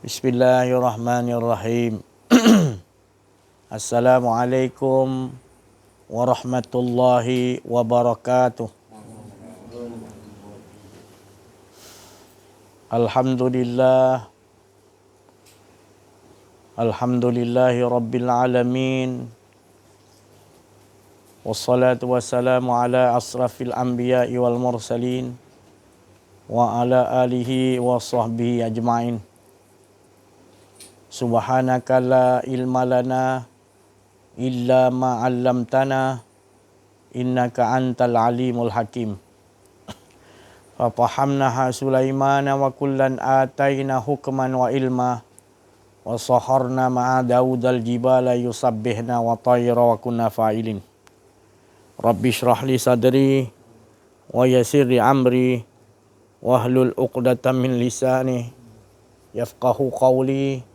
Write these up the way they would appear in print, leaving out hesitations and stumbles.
Bismillahirrahmanirrahim. Assalamualaikum warahmatullahi wabarakatuh. Alhamdulillah. Alhamdulillahi rabbil alamin. Wassalatu wassalamu ala asrafil anbiya'i wal mursalin wa ala alihi wa sahbihi ajma'in. Subhanaka la ilma lana illa ma 'allamtana innaka antal alimul hakim. Fa fahamnaha Sulaimana wa kullan ataina hukman wa ilma wa saharna ma'a Daudal jibala yusabbihna wa tayra wa kunna fa'ilin. Rabbi shrah li sadri wa yassir li amri wahlul 'uqdatam min lisani yafqahu qawli.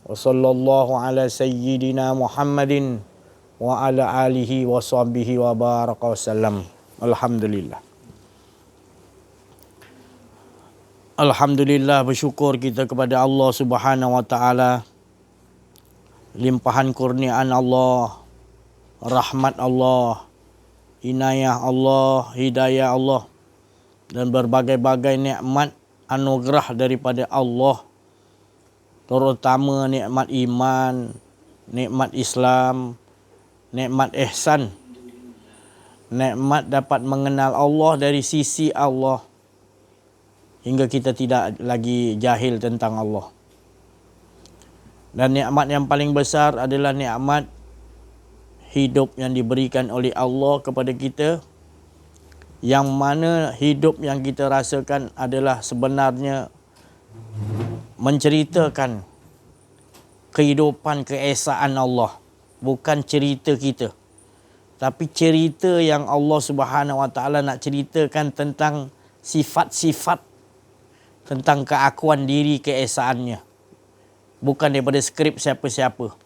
Wa sallallahu ala sayyidina Muhammadin wa ala alihi wa sahbihi wa baraka wasallam. Alhamdulillah. Alhamdulillah, bersyukur kita kepada Allah Subhanahu wa taala. Limpahan kurniaan Allah, rahmat Allah, inayah Allah, hidayah Allah dan berbagai-bagai nikmat anugerah daripada Allah. Terutama nikmat iman, nikmat Islam, nikmat ihsan, nikmat dapat mengenal Allah dari sisi Allah hingga kita tidak lagi jahil tentang Allah. Dan nikmat yang paling besar adalah nikmat hidup yang diberikan oleh Allah kepada kita, yang mana hidup yang kita rasakan adalah sebenarnya menceritakan kehidupan keesaan Allah, bukan cerita kita, tapi cerita yang Allah Subhanahu wa taala nak ceritakan tentang sifat-sifat, tentang keakuan diri keesaannya, bukan daripada skrip siapa-siapa,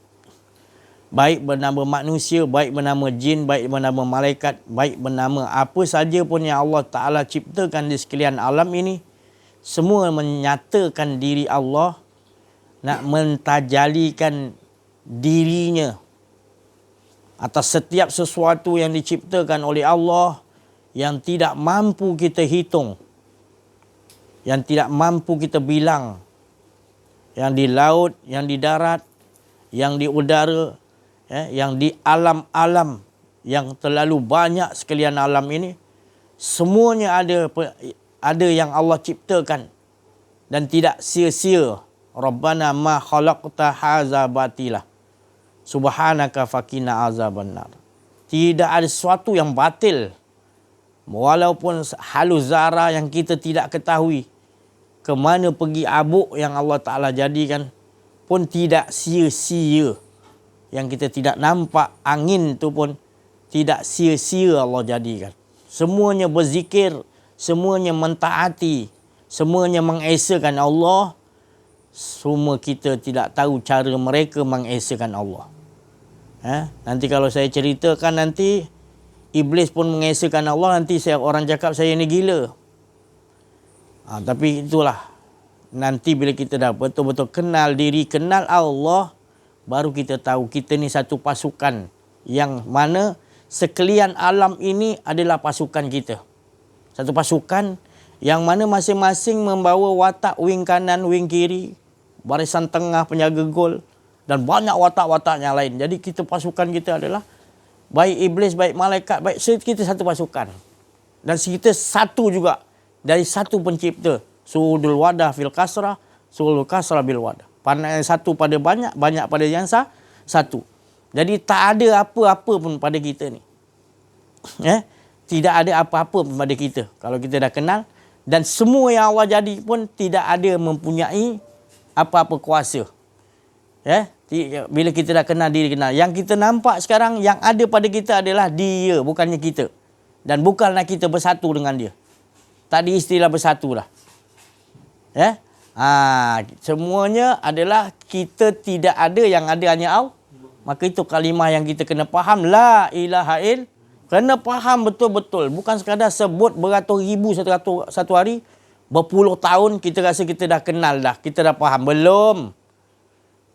baik bernama manusia, baik bernama jin, baik bernama malaikat, baik bernama apa saja pun yang Allah Ta'ala ciptakan di sekalian alam ini. Semua menyatakan diri Allah, nak mentajalikan dirinya atas setiap sesuatu yang diciptakan oleh Allah yang tidak mampu kita hitung, yang tidak mampu kita bilang, yang di laut, yang di darat, yang di udara, yang di alam-alam yang terlalu banyak sekalian alam ini. Semuanya ada yang Allah ciptakan dan tidak sia-sia. Rabbana ma khalaqta hadza batila subhanaka faqina azabannar. Tidak ada sesuatu yang batil, walaupun halus zarah yang kita tidak ketahui ke mana pergi abuk yang Allah Ta'ala jadikan, pun tidak sia-sia. Yang kita tidak nampak angin tu pun tidak sia-sia Allah jadikan. Semuanya berzikir, semuanya mentaati, semuanya mengesakan Allah. Semua kita tidak tahu cara mereka mengesakan Allah. Nanti kalau saya ceritakan, nanti iblis pun mengesakan Allah, nanti orang cakap saya ni gila. Tapi itulah, nanti bila kita dah betul-betul kenal diri, kenal Allah, baru kita tahu kita ni satu pasukan yang mana sekalian alam ini adalah pasukan kita. Satu pasukan yang mana masing-masing membawa watak wing kanan, wing kiri, barisan tengah, penjaga gol dan banyak watak-watak yang lain. Jadi kita pasukan kita adalah baik iblis, baik malaikat, baik kita satu pasukan. Dan kita satu juga dari satu pencipta. Suhudul wadah fil kasrah, suhudul kasrah bil wadah. Yang satu pada banyak, banyak pada yang satu. Jadi tak ada apa-apa pun pada kita ni. Tidak ada apa-apa pada kita kalau kita dah kenal. Dan semua yang Allah jadi pun tidak ada mempunyai apa-apa kuasa. Bila kita dah kenal diri, kenal. Yang kita nampak sekarang, yang ada pada kita adalah dia, bukannya kita. Dan bukanlah kita bersatu dengan dia. Tak ada istilah bersatu dah. Semuanya adalah kita tidak ada, yang ada hanya Allah. Maka itu kalimah yang kita kena faham. La ilaha illallah. Kena faham betul-betul. Bukan sekadar sebut beratus ribu satu hari. Berpuluh tahun kita rasa kita dah kenal dah. Kita dah faham. Belum.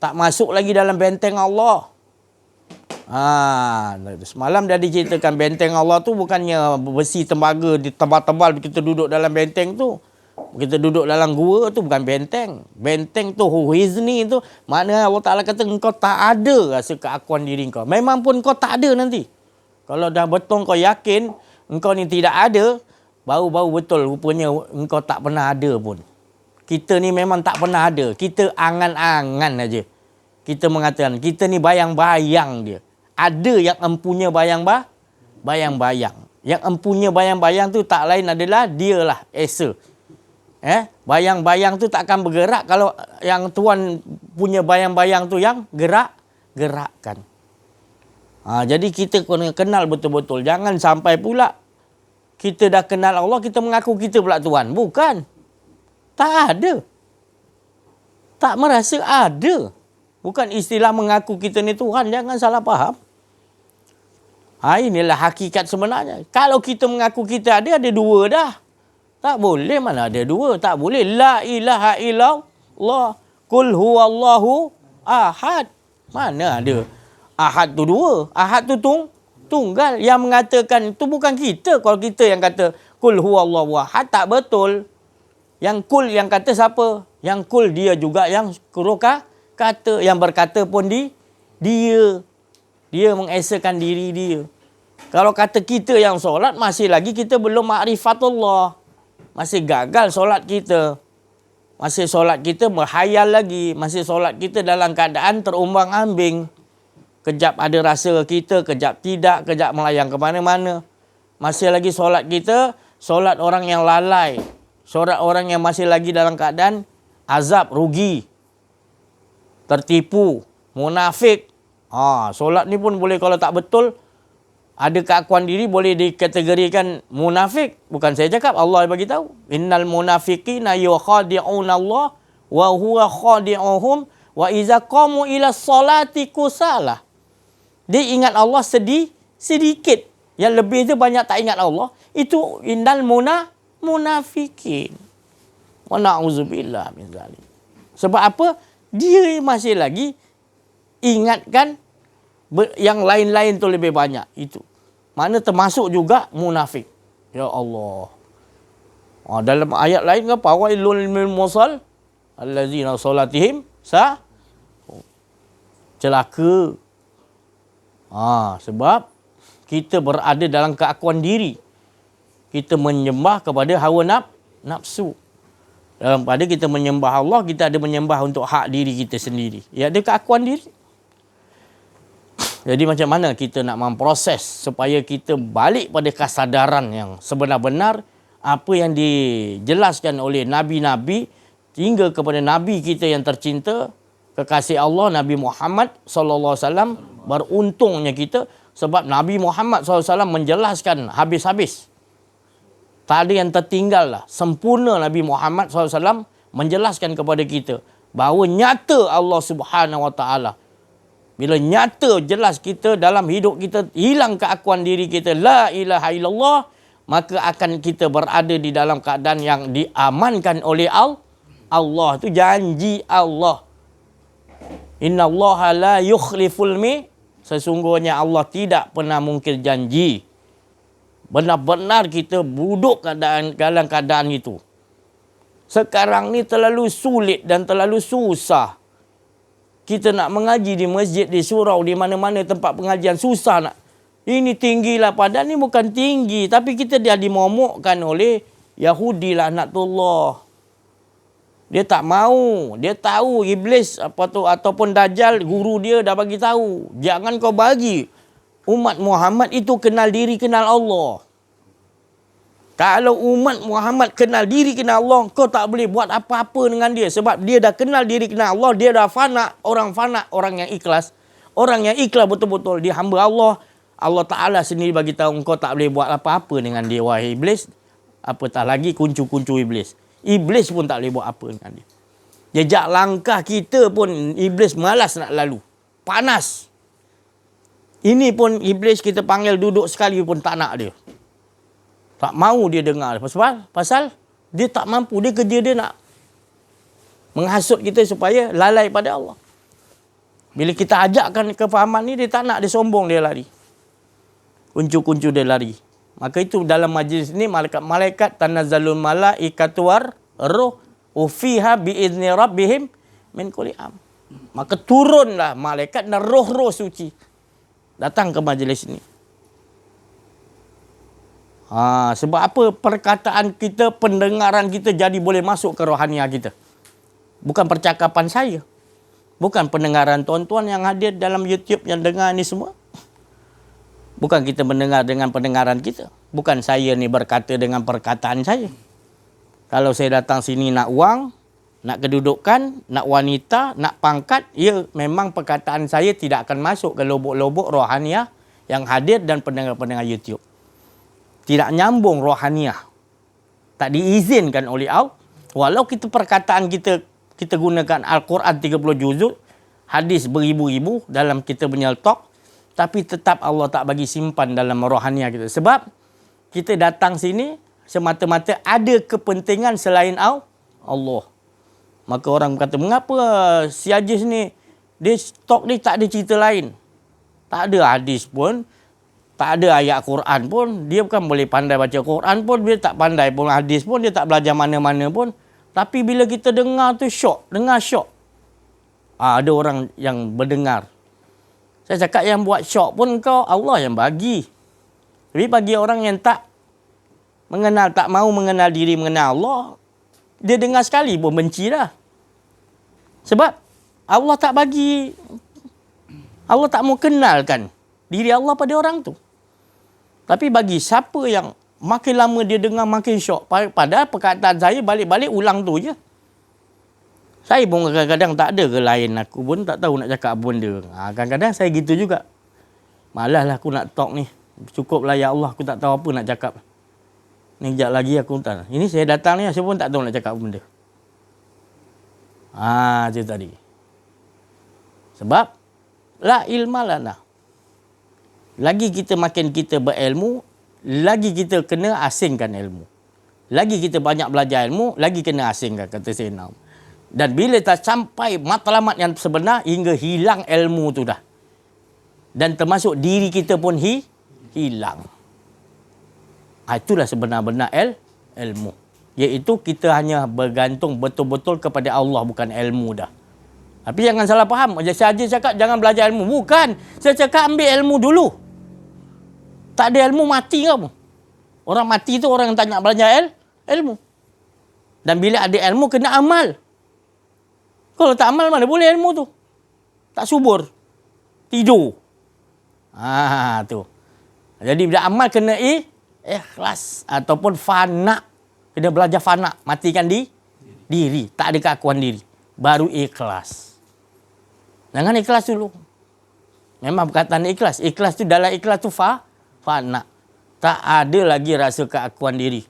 Tak masuk lagi dalam benteng Allah. Semalam dah diceritakan benteng Allah tu bukannya besi tembaga tebal-tebal kita duduk dalam benteng tu. Kita duduk dalam gua tu bukan benteng. Benteng tu huizni tu makna Allah Ta'ala kata engkau tak ada rasa keakuan diri kau. Memang pun kau tak ada nanti. Kalau dah betul kau yakin engkau ni tidak ada, baru betul rupanya engkau tak pernah ada pun. Kita ni memang tak pernah ada. Kita angan-angan aja. Kita mengatakan kita ni bayang-bayang dia. Ada yang empunya bayang-bayang. Yang empunya bayang-bayang tu tak lain adalah dialah Esa. Bayang-bayang tu takkan bergerak kalau yang Tuhan punya bayang-bayang tu yang gerakkan. Jadi kita kena kenal betul-betul. Jangan sampai pula kita dah kenal Allah, kita mengaku kita pula Tuhan. Bukan. Tak ada. Tak merasa ada. Bukan istilah mengaku kita ni Tuhan. Jangan salah faham. Inilah hakikat sebenarnya. Kalau kita mengaku kita ada dua dah. Tak boleh mana ada dua. Tak boleh. La ilaha illallah. Qul huwallahu ahad. Mana ada. Ahad tu dua. Ahad tu tunggal. Yang mengatakan itu bukan kita. Kalau kita yang kata Qul huwallahu ahad, tak betul. Yang kul yang kata siapa? Yang kul dia juga yang kata. Yang berkata pun dia. Dia mengesakan diri dia. Kalau kata kita yang solat, masih lagi kita belum ma'rifatullah. Masih gagal solat kita. Masih solat kita berhayal lagi. Masih solat kita dalam keadaan terumbang-ambing. Kejap ada rasa kita, kejap tidak, kejap melayang ke mana-mana. Masih lagi solat kita, solat orang yang lalai. Solat orang yang masih lagi dalam keadaan azab, rugi. Tertipu, munafik. Solat ni pun boleh kalau tak betul, ada keakuan diri boleh dikategorikan munafik. Bukan saya cakap, Allah bagi tahu. Innal munafiqina yukhadi'una Allah wa huwa khadi'uhum wa iza qamu ila salati kusala. Dia ingat Allah sedikit. Yang lebih tu banyak tak ingat Allah. Itu innal munafiqin. Wa na'udzubillah min zalik. Sebab apa? Dia masih lagi ingatkan yang lain-lain tu lebih banyak. Itu. Mana termasuk juga munafik. Ya Allah. Dalam ayat lain kan fawailul lil musall allazina salatihim celaka. Sebab kita berada dalam keakuan diri. Kita menyembah kepada hawa nafsu. Daripada kita menyembah Allah, kita ada menyembah untuk hak diri kita sendiri. Ya, ada keakuan diri. Jadi macam mana kita nak memproses supaya kita balik pada kesadaran yang sebenar-benar apa yang dijelaskan oleh Nabi-Nabi hingga kepada Nabi kita yang tercinta, kekasih Allah Nabi Muhammad SAW. Beruntungnya kita sebab Nabi Muhammad SAW menjelaskan habis-habis. Tak ada yang tertinggal lah. Sempurna Nabi Muhammad SAW menjelaskan kepada kita bahawa nyata Allah Subhanahu Wa Taala. Bila nyata jelas kita dalam hidup kita hilang keakuan diri kita la ilaha illallah, maka akan kita berada di dalam keadaan yang diamankan oleh Allah. Itu janji Allah. Innallaha la yukhliful sesungguhnya Allah tidak pernah mungkir janji. Benar-benar kita duduk dalam keadaan itu. Sekarang ni terlalu sulit dan terlalu susah. Kita nak mengaji di masjid, di surau, di mana-mana tempat pengajian, susah nak. Ini tinggilah, padahal ni bukan tinggi. Tapi kita dah dimomokkan oleh Yahudi laknatullah. Dia tak mau. Dia tahu iblis ataupun Dajjal, guru dia dah bagi tahu. Jangan kau bagi umat Muhammad itu kenal diri, kenal Allah. Kalau umat Muhammad kenal diri, kenal Allah, kau tak boleh buat apa-apa dengan dia. Sebab dia dah kenal diri, kenal Allah. Dia dah fana. Orang yang ikhlas. Orang yang ikhlas betul-betul. Dia hamba Allah. Allah Ta'ala sendiri bagi tahu kau tak boleh buat apa-apa dengan dia, wahai iblis. Apatah lagi kuncu-kuncu iblis. Iblis pun tak boleh buat apa dengan dia. Jejak langkah kita pun iblis malas nak lalu. Panas. Ini pun iblis kita panggil duduk sekali pun tak nak dia. Tak mau dia dengar. Pasal Dia tak mampu. Dia kerja dia nak menghasut kita supaya lalai pada Allah. Bila kita ajakkan kefahaman ni, dia tak nak, dia sombong, dia lari. Kuncu-kuncu dia lari. Maka itu dalam majlis ni, malaikat tanazzalul malaikatu war ruh ufiha biizni rabbihim min kulli am. Maka turunlah malaikat dan roh-roh suci datang ke majlis ni. Sebab apa? Perkataan kita, pendengaran kita jadi boleh masuk ke rohaniah kita. Bukan percakapan saya. Bukan pendengaran tuan-tuan yang hadir dalam YouTube yang dengar ni semua. Bukan kita mendengar dengan pendengaran kita. Bukan saya ni berkata dengan perkataan saya. Kalau saya datang sini nak wang, nak kedudukan, nak wanita, nak pangkat, ya memang perkataan saya tidak akan masuk ke lubuk-lubuk rohaniah yang hadir dan pendengar-pendengar YouTube. Tidak nyambung rohaniah. Tak diizinkan oleh Allah. Walau kita perkataan kita gunakan Al-Quran 30 juzuk, hadis beribu-ribu dalam kita punya talk, tapi tetap Allah tak bagi simpan dalam rohaniah kita. Sebab kita datang sini semata-mata ada kepentingan selain Allah. Maka orang kata, mengapa si Ajis ni, dia talk ni tak ada cerita lain. Tak ada hadis pun, tak ada ayat Quran pun, dia bukan boleh pandai baca Quran pun, dia tak pandai pun hadis pun, dia tak belajar mana-mana pun. Tapi bila kita dengar tu syok, dengar syok. Ada orang yang berdengar. Saya cakap yang buat syok pun kau Allah yang bagi. Tapi bagi orang yang tak mengenal, tak mahu mengenal diri, mengenal Allah, dia dengar sekali pun benci dah. Sebab Allah tak bagi, Allah tak mau kenalkan diri Allah pada orang tu. Tapi bagi siapa yang makin lama dia dengar makin syok. Padahal perkataan saya balik-balik ulang tu je. Saya pun kadang-kadang tak ada ke lain. Aku pun tak tahu nak cakap apa benda. Kadang-kadang saya gitu juga. Malaslah aku nak talk ni. Cukuplah ya Allah, aku tak tahu apa nak cakap. Ni kejap lagi aku tak. Ini saya datang ni, saya pun tak tahu nak cakap apa benda. Itu tadi. Sebab la ilma lana. Lagi kita makin kita berilmu, lagi kita kena asingkan ilmu. Lagi kita banyak belajar ilmu, lagi kena asingkan, kata Sayyidina. Dan bila tak sampai matlamat yang sebenar, hingga hilang ilmu tu dah. Dan termasuk diri kita pun hilang. Itulah sebenar-benar ilmu. Iaitu kita hanya bergantung betul-betul kepada Allah, bukan ilmu dah. Tapi jangan salah faham. Saya cakap jangan belajar ilmu. Bukan. Saya cakap ambil ilmu dulu. Tak ada ilmu, mati kamu. Orang mati tu orang yang tak nak belajar ilmu. Dan bila ada ilmu, kena amal. Kalau tak amal, mana boleh ilmu tu? Tak subur. Tidur. Tu. Jadi bila amal kena ikhlas. Ataupun fana. Kena belajar fana. Matikan diri. Tak ada keakuan diri. Baru ikhlas. Jangan ikhlas dulu. Memang perkataan ikhlas. Ikhlas tu, dalam ikhlas tu fana. Tak ada lagi rasa keakuan diri.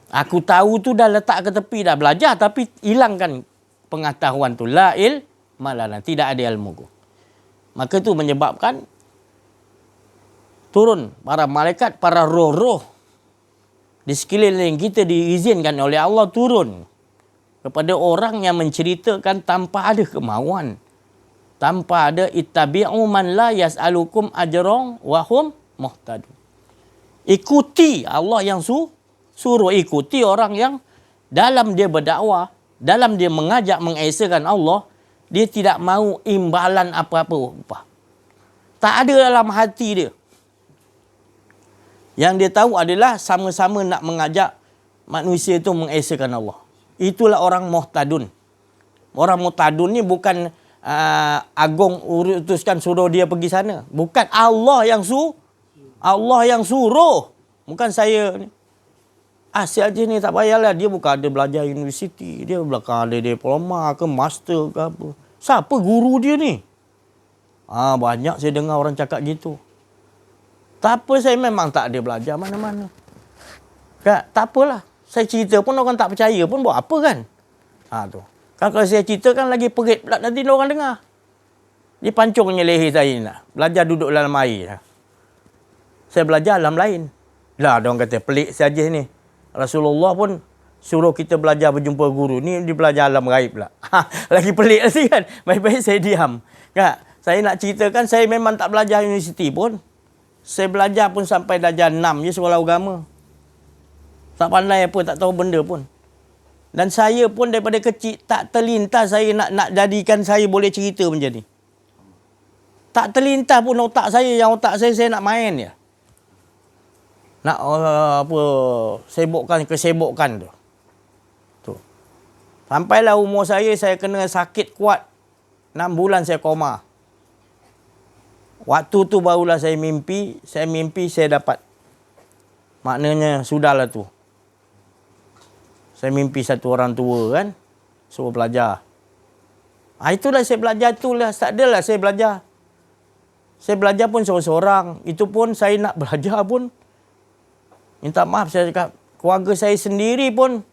Aku tahu tu dah letak ke tepi, dah belajar, tapi hilangkan pengetahuan tu. La ilma, tidak ada ilmu. Maka itu menyebabkan turun para malaikat, para roh-roh di sekeliling kita diizinkan oleh Allah turun kepada orang yang menceritakan tanpa ada kemauan. Tanpa ada ittabi'u man la yas'alukum ajran wa hum muhtadun. Ikuti Allah yang suruh, ikuti orang yang dalam dia berdakwah, dalam dia mengajak mengesakan Allah, dia tidak mahu imbalan apa-apa. Tak ada dalam hati dia. Yang dia tahu adalah sama-sama nak mengajak manusia itu mengesakan Allah. Itulah orang muhtadun. Orang muhtadun ni bukan Agung utuskan suruh dia pergi sana. Bukan, Allah yang suruh. Bukan saya ni. Si Ajis ni tak payahlah. Dia bukan ada belajar universiti. Dia belakang ada diploma ke master ke apa. Siapa guru dia ni? Banyak saya dengar orang cakap gitu. Tak apa, saya memang tak ada belajar mana-mana. Tak apalah. Saya cerita pun orang tak percaya pun buat apa kan? Tu. Kan kalau saya cerita kan lagi perit pula nanti orang dengar. Dia pancungnya leher saya ni lah. Belajar duduk dalam air. Saya belajar alam lain. Lah, orang kata pelik saja ni. Rasulullah pun suruh kita belajar berjumpa guru. Ni dia belajar alam gaib pula. Lagi pelik lagi kan. Baik-baik saya diam. Tak? Saya nak ceritakan, saya memang tak belajar universiti pun. Saya belajar pun sampai darjah 6 je sekolah agama. Tak pandai apa, tak tahu benda pun. Dan saya pun daripada kecil tak terlintas saya nak jadikan saya boleh cerita macam ni. Tak terlintas pun otak saya, yang otak saya nak main je. Nak kesibukkan tu. Sampailah umur saya kena sakit kuat. 6 bulan saya koma. Waktu tu barulah saya mimpi saya dapat. Maknanya sudahlah tu. Saya mimpi satu orang tua kan, suruh belajar. Itulah saya belajar, itulah. Tak adalah saya belajar. Saya belajar pun seorang-seorang. Itu pun saya nak belajar pun. Minta maaf saya cakap, keluarga saya sendiri pun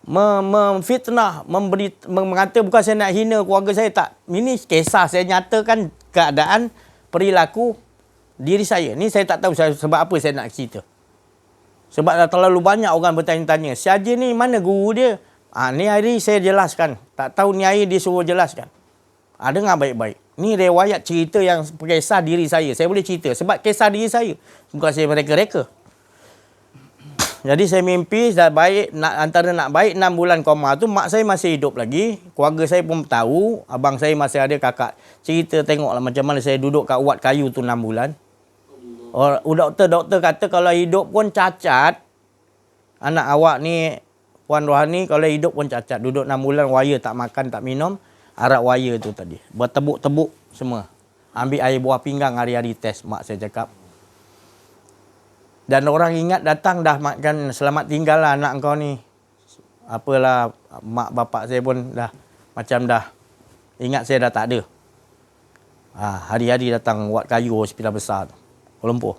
memfitnah, mengata bukan saya nak hina keluarga saya, tak. Ini kisah saya nyatakan keadaan perilaku diri saya. Ni saya tak tahu sebab apa saya nak cerita. Sebab dah terlalu banyak orang bertanya-tanya, si Haji ni mana guru dia? Ni hari saya jelaskan. Tak tahu ni hari dia suruh jelaskan. Dengar baik-baik. Ni riwayat cerita yang kisah diri saya. Saya boleh cerita sebab kisah diri saya. Bukan saya mereka-reka. Jadi saya mimpi dah baik, antara nak baik 6 bulan koma tu, mak saya masih hidup lagi. Keluarga saya pun tahu, abang saya masih ada, kakak. Cerita tengoklah macam mana saya duduk kat uat kayu tu 6 bulan. Doktor kata kalau hidup pun cacat, anak awak ni, Puan Rohani, kalau hidup pun cacat. Duduk 6 bulan, waya tak makan, tak minum. Arak waya tu tadi. Bertebuk-tebuk semua. Ambil air buah pinggang hari-hari test, mak saya cakap. Dan orang ingat datang dah makan, selamat tinggal lah anak kau ni. Apalah, mak bapak saya pun dah macam dah ingat saya dah tak ada. Hari-hari datang buat kayu hospital besar tu, Kuala Lumpur.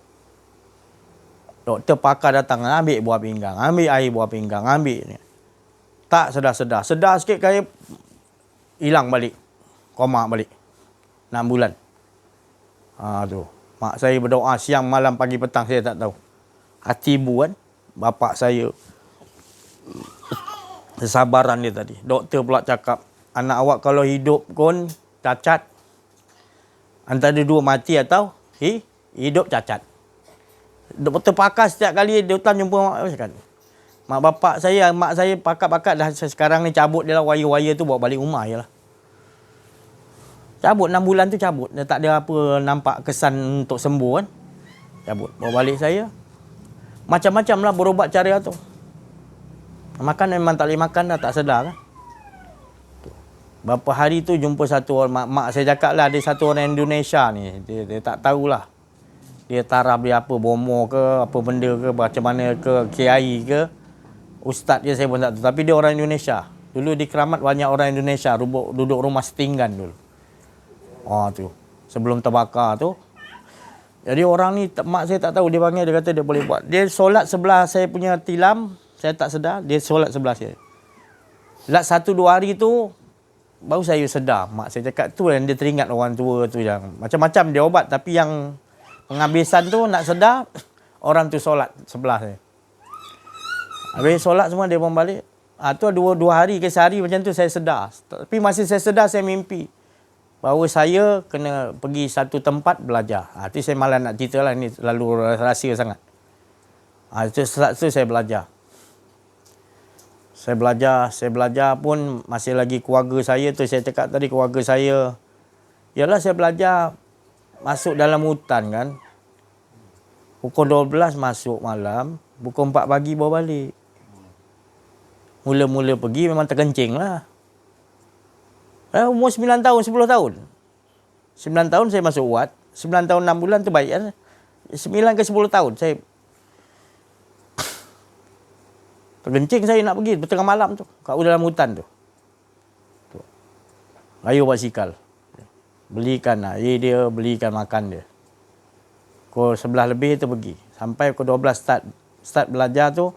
Doktor pakar datang, ambil buah pinggang, ambil air buah pinggang, ambil ni. Tak sedar-sedar. Sedar sikit kaya hilang balik. Koma balik. 6 bulan. Tu. Mak saya berdoa siang, malam, pagi, petang, saya tak tahu. Hati ibu kan, bapak saya, kesabaran dia tadi. Doktor pula cakap, anak awak kalau hidup pun cacat, antara dua mati atau hidup cacat. Doktor pakar setiap kali doktor jumpa mak bapak saya, mak saya pakar-pakar dah sekarang ni cabut dia lah waya-waya tu, bawa balik rumah je lah. Cabut 6 bulan tu cabut, dia tak ada apa nampak kesan untuk sembuh kan. Cabut, bawa balik saya. Macam-macam lah berubat cara tu. Makan memang tak boleh makan dah, tak sedar kan. Berapa hari tu jumpa satu orang, mak saya cakap lah, ada satu orang Indonesia ni, dia tak tahulah. Dia taraf dia apa, bomo ke, apa benda ke, macam mana ke, kiai ke, ustaz je saya pun tak tahu. Tapi dia orang Indonesia. Dulu di Keramat banyak orang Indonesia, duduk rumah setinggan dulu. Tu. Sebelum terbakar tu. Jadi orang ni, mak saya tak tahu, dia panggil, dia kata dia boleh buat. Dia solat sebelah saya punya tilam, saya tak sedar, dia solat sebelah saya. Solat 1-2 hari tu, baru saya sedar. Mak saya cakap tu yang dia teringat orang tua tu yang macam-macam dia obat. Tapi yang penghabisan tu nak sedar, orang tu solat sebelah saya. Habis solat semua dia pun balik. Tu 2 hari ke sehari macam tu saya sedar. Tapi masih saya sedar, saya mimpi bahawa saya kena pergi satu tempat belajar. Itu saya malah nak cerita lah, ni lalu rahsia sangat. Itu saya belajar. Saya belajar pun masih lagi keluarga saya tu, saya cakap tadi keluarga saya. Yalah saya belajar masuk dalam hutan kan. Pukul 12 masuk malam, pukul 4 pagi bawa balik. Mula-mula pergi memang terkencing lah. Umur 9 tahun, 10 tahun. 9 tahun saya masuk UAT. 9 tahun 6 bulan tu baik kan. 9 ke 10 tahun saya terkencing, saya nak pergi tengah malam tu. Kat dalam hutan tu. Rayu basikal. Belikan air dia, belikan makan dia. Pukul 11 lebih tu pergi. Sampai pukul 12 start belajar tu.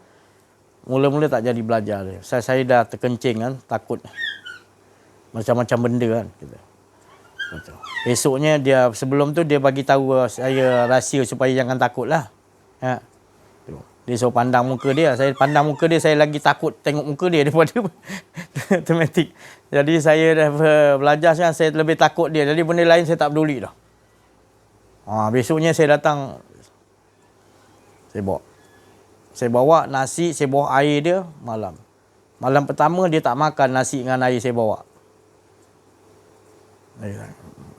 Mula-mula tak jadi belajar dia. Saya dah terkencing kan, takut. Macam-macam benda kan. Esoknya sebelum tu dia bagi tahu saya rahsia supaya jangan takut lah. Dia suruh pandang muka dia. Saya pandang muka dia, saya lagi takut tengok muka dia daripada matematik. Jadi saya dah belajar sekarang, saya lebih takut dia. Jadi benda lain saya tak peduli dah. Besoknya saya datang, saya bawa nasi, saya bawa air dia malam. Malam pertama dia tak makan nasi dengan air saya bawa.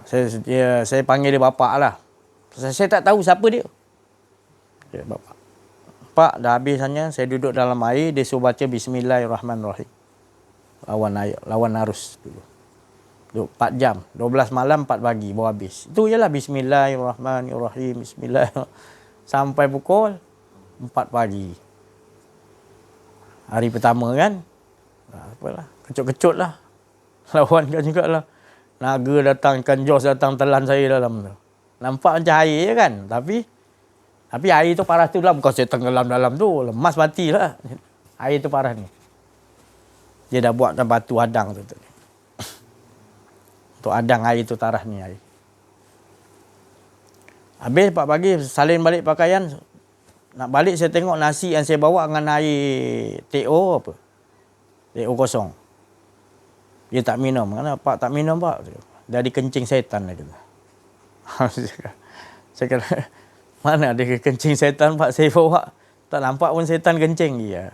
Saya panggil dia bapak lah. Saya tak tahu siapa dia. Bapak. Pak, dah habisnya saya duduk dalam air, dia suruh baca Bismillahirrahmanirrahim. Lawan arus dulu. Duduk 4 jam. 12 malam, 4 pagi, baru habis. Itu je lah Bismillahirrahmanirrahim. Bismillahirrahmanirrahim. Sampai pukul 4 pagi. Hari pertama kan. Apalah, kecut-kecut lah. Lawan kan jugalah. Naga datang, ikan jos datang telan saya dalam tu. Nampak macam air je kan. Tapi air tu paras tu lah. Bukan saya tenggelam dalam tu. Lemas mati lah. Air tu paras ni. Dia dah buatkan batu hadang tu. Untuk hadang air tu tarah ni air. Habis 4 pagi salin balik pakaian. Nak balik saya tengok nasi yang saya bawa dengan air TO apa. TO kosong. Dia tak minum. Kenapa Pak tak minum Pak? Dari kencing setan dia kata. Saya kata, mana ada kencing setan Pak saya bawa? Tak nampak pun setan kencing dia.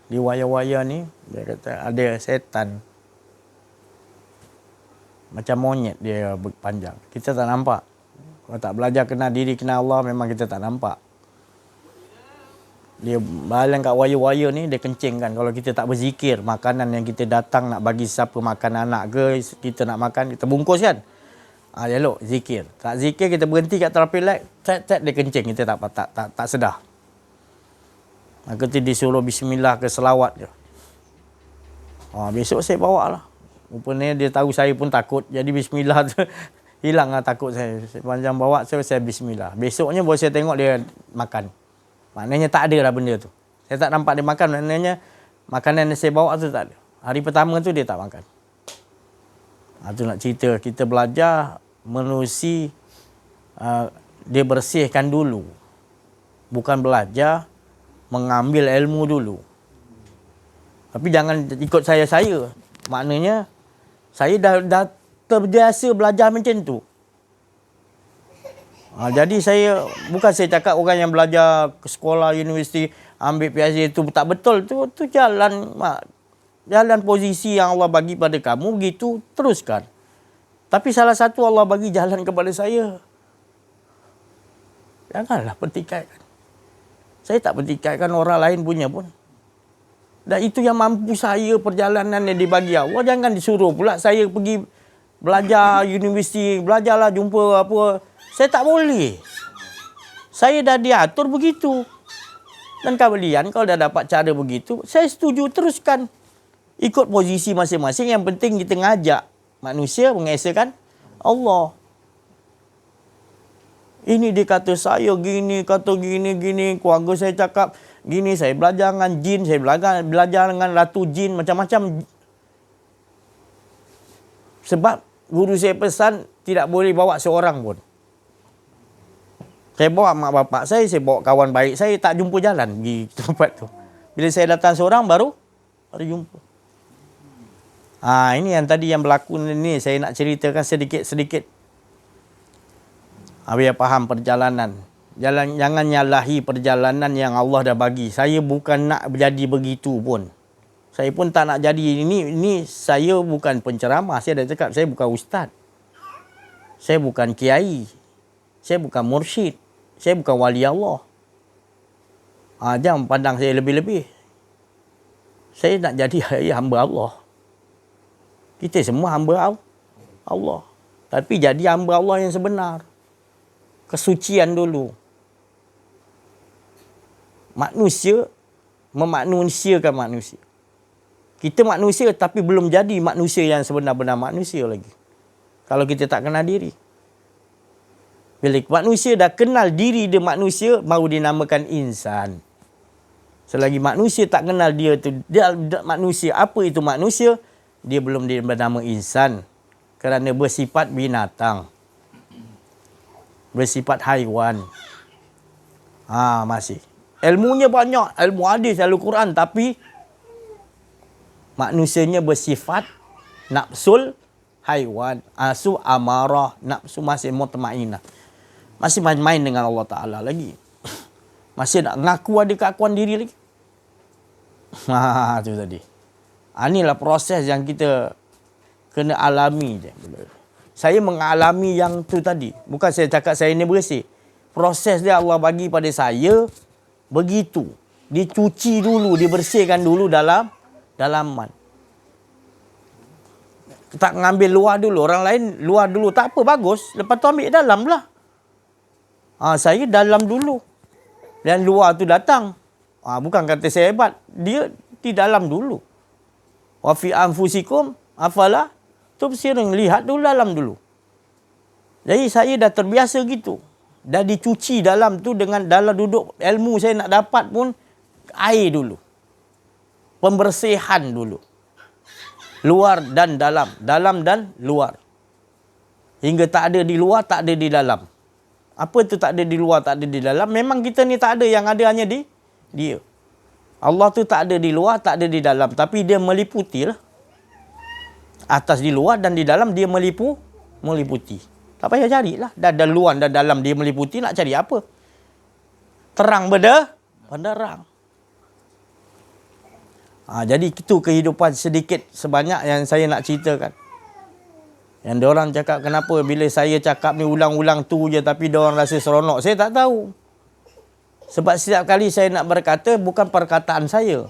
Di wayar-wayar ni, dia kata ada setan. Macam monyet dia panjang. Kita tak nampak. Kalau tak belajar kenal diri, kenal Allah, memang kita tak nampak. Dia balang kat wayar-wayar ni, dia kencing kan. Kalau kita tak berzikir, makanan yang kita datang nak bagi siapa makan anak ke, kita nak makan, kita bungkus kan. Elok, zikir. Tak zikir, kita berhenti kat traffic light, tet dia kencing, kita tak sedar. Maka tu disuruh bismillah ke selawat je. Besok saya bawa lah. Rupanya dia tahu saya pun takut, jadi bismillah tu hilang lah takut saya. Panjang bawa, saya bismillah. Besoknya baru saya tengok dia makan. Maknanya tak ada lah benda tu. Saya tak nampak dia makan, maknanya makanan yang saya bawa tu tak ada. Hari pertama tu dia tak makan. Tu nak cerita, kita belajar menerusi dia bersihkan dulu. Bukan belajar mengambil ilmu dulu. Tapi jangan ikut saya. Maknanya saya dah terbiasa belajar macam tu. Jadi bukan saya cakap orang yang belajar ke sekolah, universiti, ambil PhD itu tak betul. Tu jalan posisi yang Allah bagi pada kamu, gitu teruskan. Tapi salah satu Allah bagi jalan kepada saya. Janganlah pertikaikan. Saya tak pertikaikan orang lain punya pun. Dan itu yang mampu saya, perjalanan yang dibagi Allah. Jangan disuruh pula saya pergi belajar universiti, belajarlah jumpa apa. Saya tak boleh. Saya dah diatur begitu. Dan kalian kalau dah dapat cara begitu, saya setuju teruskan. Ikut posisi masing-masing, yang penting kita ngajak manusia mengesahkan Allah. Ini dia kata saya gini, kata gini, keluarga saya cakap gini, saya belajar dengan jin, saya belajar dengan ratu jin, macam-macam. Sebab guru saya pesan tidak boleh bawa seorang pun. Saya bawa mak bapak saya bawa kawan baik saya, tak jumpa jalan pergi tempat tu. Bila saya datang seorang baru jumpa. Ini yang tadi yang berlaku ni, saya nak ceritakan sedikit-sedikit. Biar faham perjalanan. Jangan nyalahi perjalanan yang Allah dah bagi. Saya bukan nak jadi begitu pun. Saya pun tak nak jadi ini saya bukan penceramah. Saya dah cakap, saya bukan ustaz. Saya bukan kiai. Saya bukan mursyid. Saya bukan wali Allah. Jangan pandang saya lebih-lebih. Saya nak jadi hamba Allah. Kita semua hamba Allah. Tapi jadi hamba Allah yang sebenar. Kesucian dulu. Manusia memanusiakan manusia. Kita manusia tapi belum jadi manusia yang sebenar-benar manusia lagi. Kalau kita tak kenal diri. Bila manusia dah kenal diri dia manusia, baru dinamakan insan. Selagi manusia tak kenal dia manusia, apa itu manusia, dia belum bernama insan. Kerana bersifat binatang. Bersifat haiwan. Masih. Ilmunya banyak, ilmu hadis, ilmu Quran, tapi manusianya bersifat nafsul haiwan, asu amarah, nafsu masih mutmainah. Masih main-main dengan Allah Ta'ala lagi. Masih nak ngaku ada keakuan diri lagi. Itu tadi. Inilah proses yang kita kena alami je. Saya mengalami yang tu tadi. Bukan saya cakap saya ni bersih. Proses dia Allah bagi pada saya begitu. Dicuci dulu, dibersihkan dulu dalam dalaman. Tak ngambil luar dulu. Orang lain luar dulu. Tak apa, bagus. Lepas tu ambil dalam lah. Saya dalam dulu. Dan luar tu datang. Bukan kata saya hebat. Dia di dalam dulu. Wa fi anfusikum afala tubsirun. Lihat dulu dalam dulu. Jadi saya dah terbiasa gitu. Dah dicuci dalam tu dengan dalam duduk ilmu saya nak dapat pun air dulu. Pembersihan dulu. Luar dan dalam. Dalam dan luar. Hingga tak ada di luar, tak ada di dalam. Apa tu tak ada di luar, tak ada di dalam? Memang kita ni tak ada, yang ada hanya di dia. Allah tu tak ada di luar, tak ada di dalam. Tapi dia meliputi lah. Atas di luar dan di dalam dia meliputi. Tak payah carilah. Dah luar dan dalam dia meliputi, nak cari apa? Terang benderang. Jadi itu kehidupan sedikit sebanyak yang saya nak ceritakan. Yang diorang cakap kenapa bila saya cakap ni ulang-ulang tu je tapi diorang rasa seronok. Saya tak tahu. Sebab setiap kali saya nak berkata bukan perkataan saya.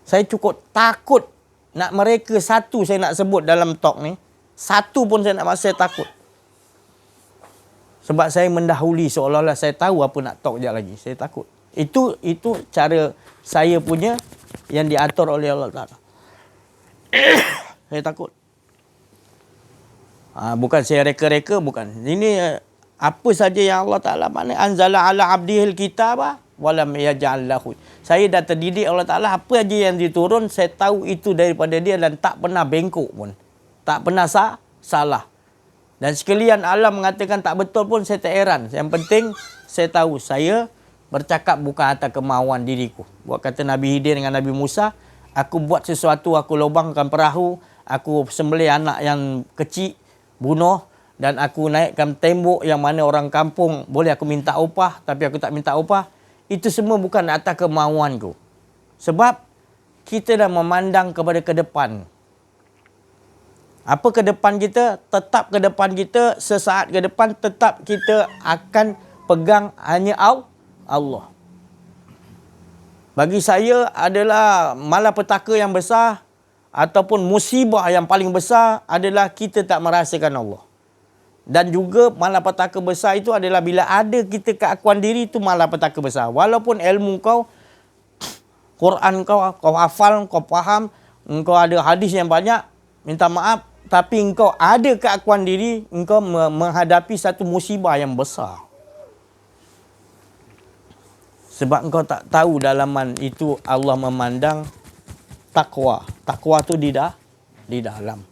Saya cukup takut nak mereka satu saya nak sebut dalam talk ni. Satu pun saya nak saya takut. Sebab saya mendahului seolah-olah saya tahu apa nak talk sekejap lagi. Saya takut. Itu cara saya punya yang diatur oleh Allah Ta'ala. Saya takut. Bukan saya reka-reka, bukan. Ini apa saja yang Allah Ta'ala mana anzala ala abdihil kitaba walam yaj'al lahu. Saya dah terdidik Allah Ta'ala, apa saja yang diturun saya tahu itu daripada dia dan tak pernah bengkok pun. Tak pernah salah. Dan sekalian alam mengatakan tak betul pun saya tak heran. Yang penting saya tahu saya bercakap bukan atas kemauan diriku. Buat kata Nabi Khidir dengan Nabi Musa, aku buat sesuatu, aku lubangkan perahu, aku sembelih anak yang kecil, bunuh, dan aku naikkan tembok yang mana orang kampung boleh aku minta upah, tapi aku tak minta upah. Itu semua bukan atas kemauanku. Sebab kita dah memandang kepada ke depan. Apa ke depan kita? Tetap ke depan kita, sesaat ke depan tetap kita akan pegang hanya Allah. Bagi saya adalah malapetaka yang besar ataupun musibah yang paling besar adalah kita tak merasakan Allah. Dan juga malapetaka besar itu adalah bila ada kita keakuan diri, itu malapetaka besar. Walaupun ilmu kau, Quran kau hafal, kau faham, engkau ada hadis yang banyak, minta maaf, tapi engkau ada keakuan diri, engkau menghadapi satu musibah yang besar. Sebab engkau tak tahu dalaman itu Allah memandang takwa. Takwa tu di dalam.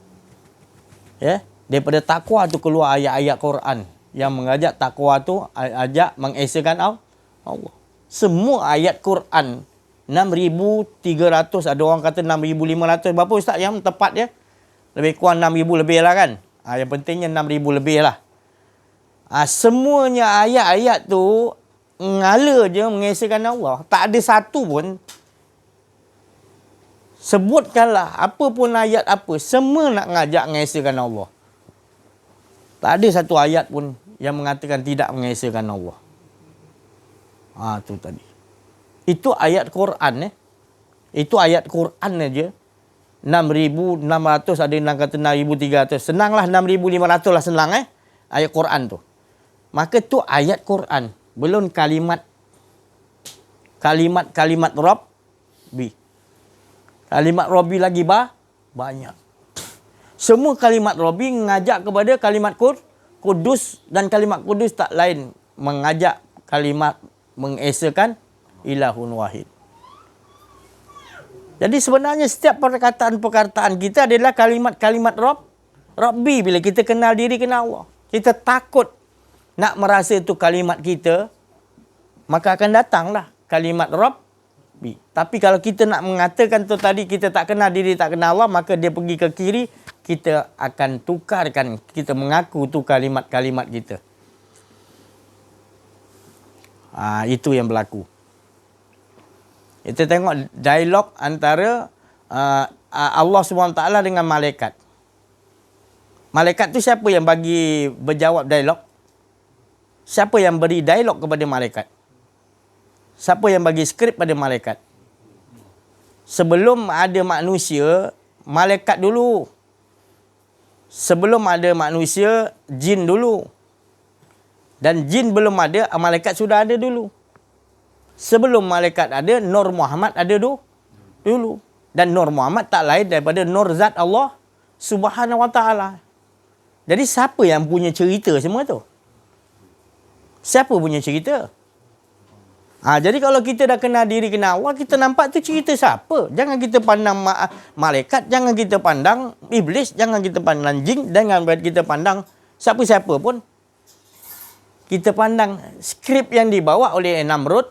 Ya, daripada takwa tu keluar ayat-ayat Quran yang mengajak takwa tu ajak mengesakan Allah. Semua ayat Quran 6,300, ada orang kata 6,500. Berapa ustaz yang tepat ya? Lebih kurang 6,000 lebih lah kan. Yang pentingnya 6,000 lebih lah. Semuanya ayat-ayat tu ngala je mengesakan Allah. Tak ada satu pun. Sebutkanlah apa pun ayat apa. Semua nak ngajak mengesakan Allah. Tak ada satu ayat pun yang mengatakan tidak mengesakan Allah. Tu tadi. Itu ayat Quran Itu ayat Quran aja. 6,600, ada yang kata 6,300. Senanglah 6,500 lah senang ayat Quran tu. Maka tu ayat Quran. Belum kalimat Rabbi. Kalimat Rabbi lagi banyak. Semua kalimat Rabbi mengajak kepada kalimat Kudus, dan kalimat Kudus tak lain mengajak kalimat mengesakan ilahun wahid. Jadi sebenarnya setiap perkataan-perkataan kita adalah kalimat-kalimat Rabbi. Bila kita kenal diri, kenal Allah. Kita takut nak merasa itu kalimat kita maka akan datanglah kalimat Rabbi. Tapi kalau kita nak mengatakan tu tadi kita tak kenal diri, tak kenal Allah, maka dia pergi ke kiri, kita akan tukarkan, kita mengaku tu kalimat-kalimat kita. Itu yang berlaku. Kita tengok dialog antara Allah SWT dengan malaikat. Malaikat tu siapa yang bagi berjawab dialog? Siapa yang beri dialog kepada malaikat? Siapa yang bagi skrip pada malaikat? Sebelum ada manusia, malaikat dulu. Sebelum ada manusia, jin dulu. Dan jin belum ada, malaikat sudah ada dulu. Sebelum malaikat ada, Nur Muhammad ada dulu. Dan Nur Muhammad tak lain daripada Nur Zat Allah Subhanahu Wa Taala. Jadi siapa yang punya cerita semua tu? Siapa punya cerita? Jadi kalau kita dah kenal diri, kenal Allah, kita nampak tu cerita siapa? Jangan kita pandang malaikat, jangan kita pandang iblis, jangan kita pandang jin, jangan kita pandang siapa-siapa pun. Kita pandang skrip yang dibawa oleh Namrud,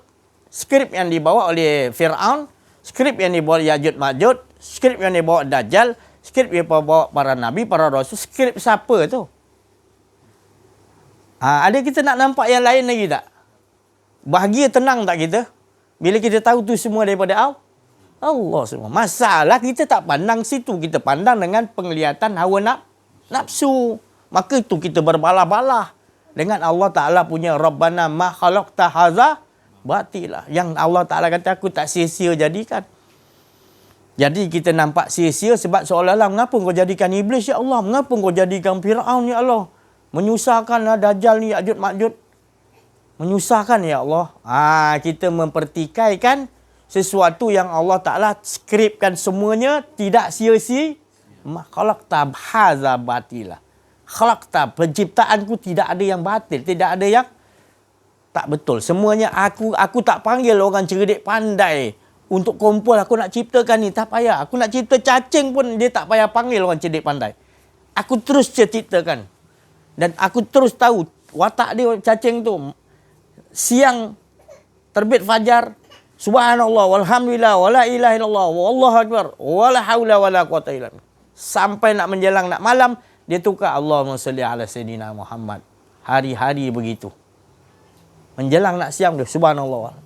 skrip yang dibawa oleh Fir'aun, skrip yang dibawa Ya'juj Ma'juj, skrip yang dibawa Dajjal, skrip yang dibawa para nabi, para rasul, skrip siapa tu? Ada kita nak nampak yang lain lagi tak? Bahagia, tenang tak kita? Bila kita tahu tu semua daripada Allah semua. Masalah kita tak pandang situ, kita pandang dengan penglihatan hawa nafsu. Maka itu kita berbalah-balah dengan Allah Ta'ala punya Rabbana ma khalaqta hadza batila. Yang Allah Ta'ala kata aku tak sia-sia jadikan. Jadi kita nampak sia-sia sebab seolah-olah mengapa kau jadikan iblis ya Allah? Mengapa kau jadikan Fir'aun ya Allah? Menyusahkan Dajjal ni, Ya'juj Ma'juj. Menyusahkan ya Allah. Kita mempertikaikan sesuatu yang Allah Ta'ala skripkan semuanya tidak sia-sia. Khalaqta hadza batila. Khalaqta, penciptaanku tidak ada yang batil, tidak ada yang tak betul. Semuanya aku tak panggil orang cerdik pandai untuk kumpul aku nak ciptakan ni, tak payah. Aku nak cipta cacing pun dia tak payah panggil orang cerdik pandai. Aku terus ciptakan. Dan aku terus tahu watak dia cacing tu. Siang terbit fajar, subhanallah walhamdulillah wala ilaha illallah wallahu akbar wala haula wala quwata illa billah. Sampai nak menjelang nak malam, dia tukar Allahumma salli ala sayyidina Muhammad. Hari-hari begitu. Menjelang nak siang dia, subhanallah.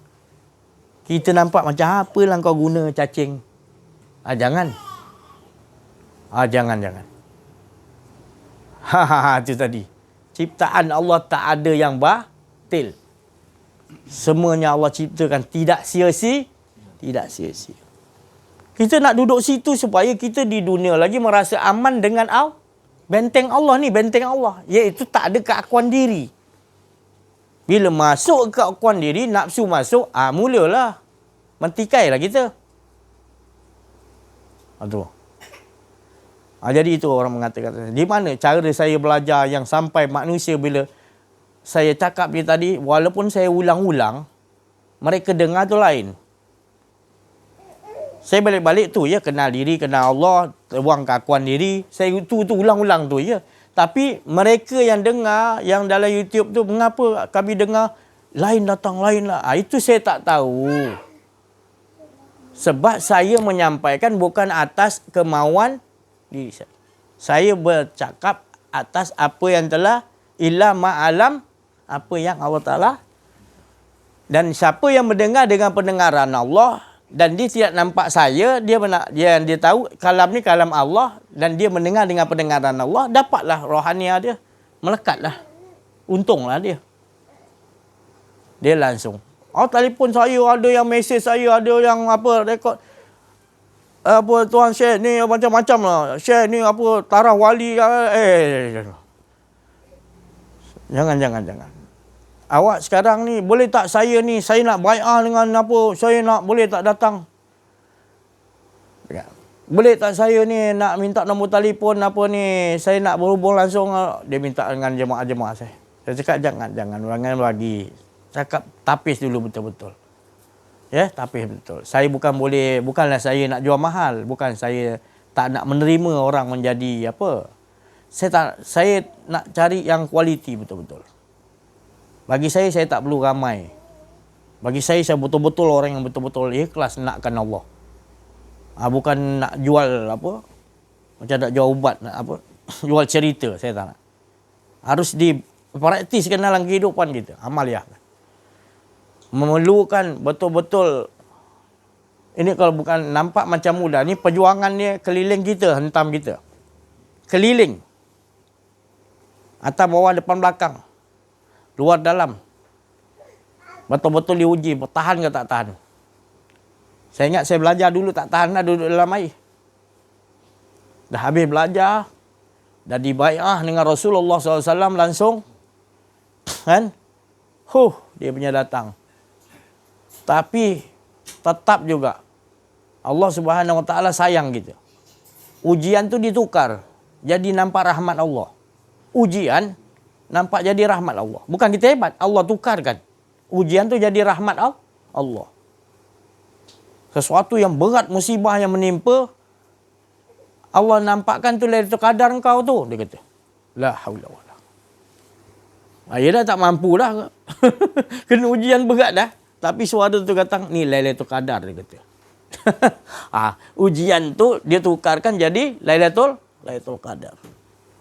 Kita nampak macam apalah kau guna cacing. Jangan. Jangan. Itu tadi. Ciptaan Allah tak ada yang batil. Semuanya Allah ciptakan tidak sia-sia. Tidak sia-sia. Kita nak duduk situ supaya kita di dunia lagi merasa aman dengan benteng Allah ni, benteng Allah. Iaitu tak ada keakuan diri. Bila masuk keakuan diri, nafsu masuk, mulalah. Mentikailah kita. Jadi itu orang mengatakan. Di mana cara saya belajar yang sampai manusia bila saya cakap dia tadi, walaupun saya ulang-ulang, mereka dengar tu lain. Saya balik-balik tu ya, kenal diri, kenal Allah, buang keakuan diri. Saya tu ulang-ulang tu ya. Tapi mereka yang dengar, yang dalam YouTube tu, mengapa kami dengar lain datang lain lah. Itu saya tak tahu. Sebab saya menyampaikan bukan atas kemauan diri saya. Saya bercakap atas apa yang telah illa ma'alam, apa yang Allah Ta'ala. Dan siapa yang mendengar dengan pendengaran Allah dan dia tidak nampak saya, dia tahu kalam ni kalam Allah dan dia mendengar dengan pendengaran Allah, dapatlah rohaniah dia, melekatlah. Untunglah dia. Dia langsung. Telefon saya, ada yang mesej saya, ada yang rekod. Tuan share ni macam-macam lah. Share ni tarah wali. Jangan. Awak sekarang ni, boleh tak saya nak bai'ah dengan saya boleh tak datang? Boleh tak saya ni nak minta nombor telefon saya nak berhubung langsung. Dia minta dengan jemaah-jemaah saya. Saya cakap jangan bagi. Cakap tapis dulu betul-betul. Ya, tapis betul. Saya bukanlah saya nak jual mahal, bukan saya tak nak menerima orang menjadi apa. Saya nak cari yang kualiti betul-betul. Bagi saya tak perlu ramai. Bagi saya betul-betul orang yang betul-betul ikhlas nakkan Allah. Bukan nak jual apa, macam nak jual ubat, nak apa, jual cerita, saya tak nak. Harus dipraktiskan dalam kehidupan kita, amaliah. Memerlukan betul-betul, ini kalau bukan nampak macam mudah, ni perjuangan dia keliling kita, hentam kita. Keliling. Atas bawah depan belakang. Luar dalam. Betul-betul diuji, tahan ke tak tahan. Saya ingat saya belajar dulu tak tahan lah duduk dalam air. Dah habis belajar, dah dibai'ah dengan Rasulullah SAW langsung. Kan? Dia punya datang. Tapi tetap juga Allah Subhanahu Wa Taala sayang kita. Ujian tu ditukar jadi nampak rahmat Allah. Ujian nampak jadi rahmat Allah. Bukan kita hebat, Allah tukarkan. Ujian tu jadi rahmat Allah. Sesuatu yang berat, musibah yang menimpa, Allah nampakkan tu Lailatul Qadar engkau tu, dia kata. La haula wala. Dia dah tak mampu dah. Kena ujian berat dah. Tapi suara tu kata, ni Lailatul Qadar, dia kata. Ujian tu dia tukarkan jadi Lailatul Qadar.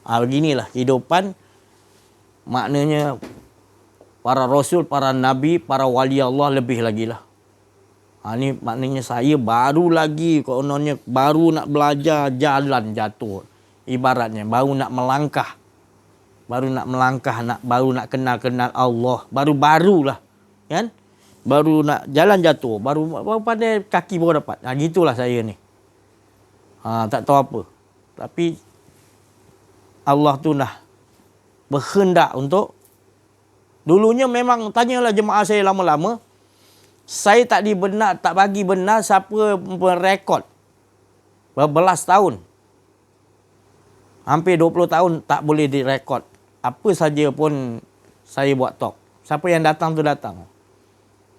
Beginilah kehidupan. Maknanya para rasul, para nabi, para wali Allah lebih lagi lah. Ni maknanya saya baru lagi, kononnya baru nak belajar jalan jatuh. Ibaratnya baru nak melangkah. Baru nak kenal Allah. Baru-barulah. Kan? Baru nak jalan jatuh. Baru pandai kaki baru dapat. Gitulah saya ni. Tak tahu apa. Tapi Allah tu dah berkehendak untuk, dulunya memang tanyalah jemaah saya lama-lama, saya tak bagi benar siapa merekod berbelas tahun. Hampir 20 tahun tak boleh direkod. Apa saja pun saya buat talk. Siapa yang datang tu datang.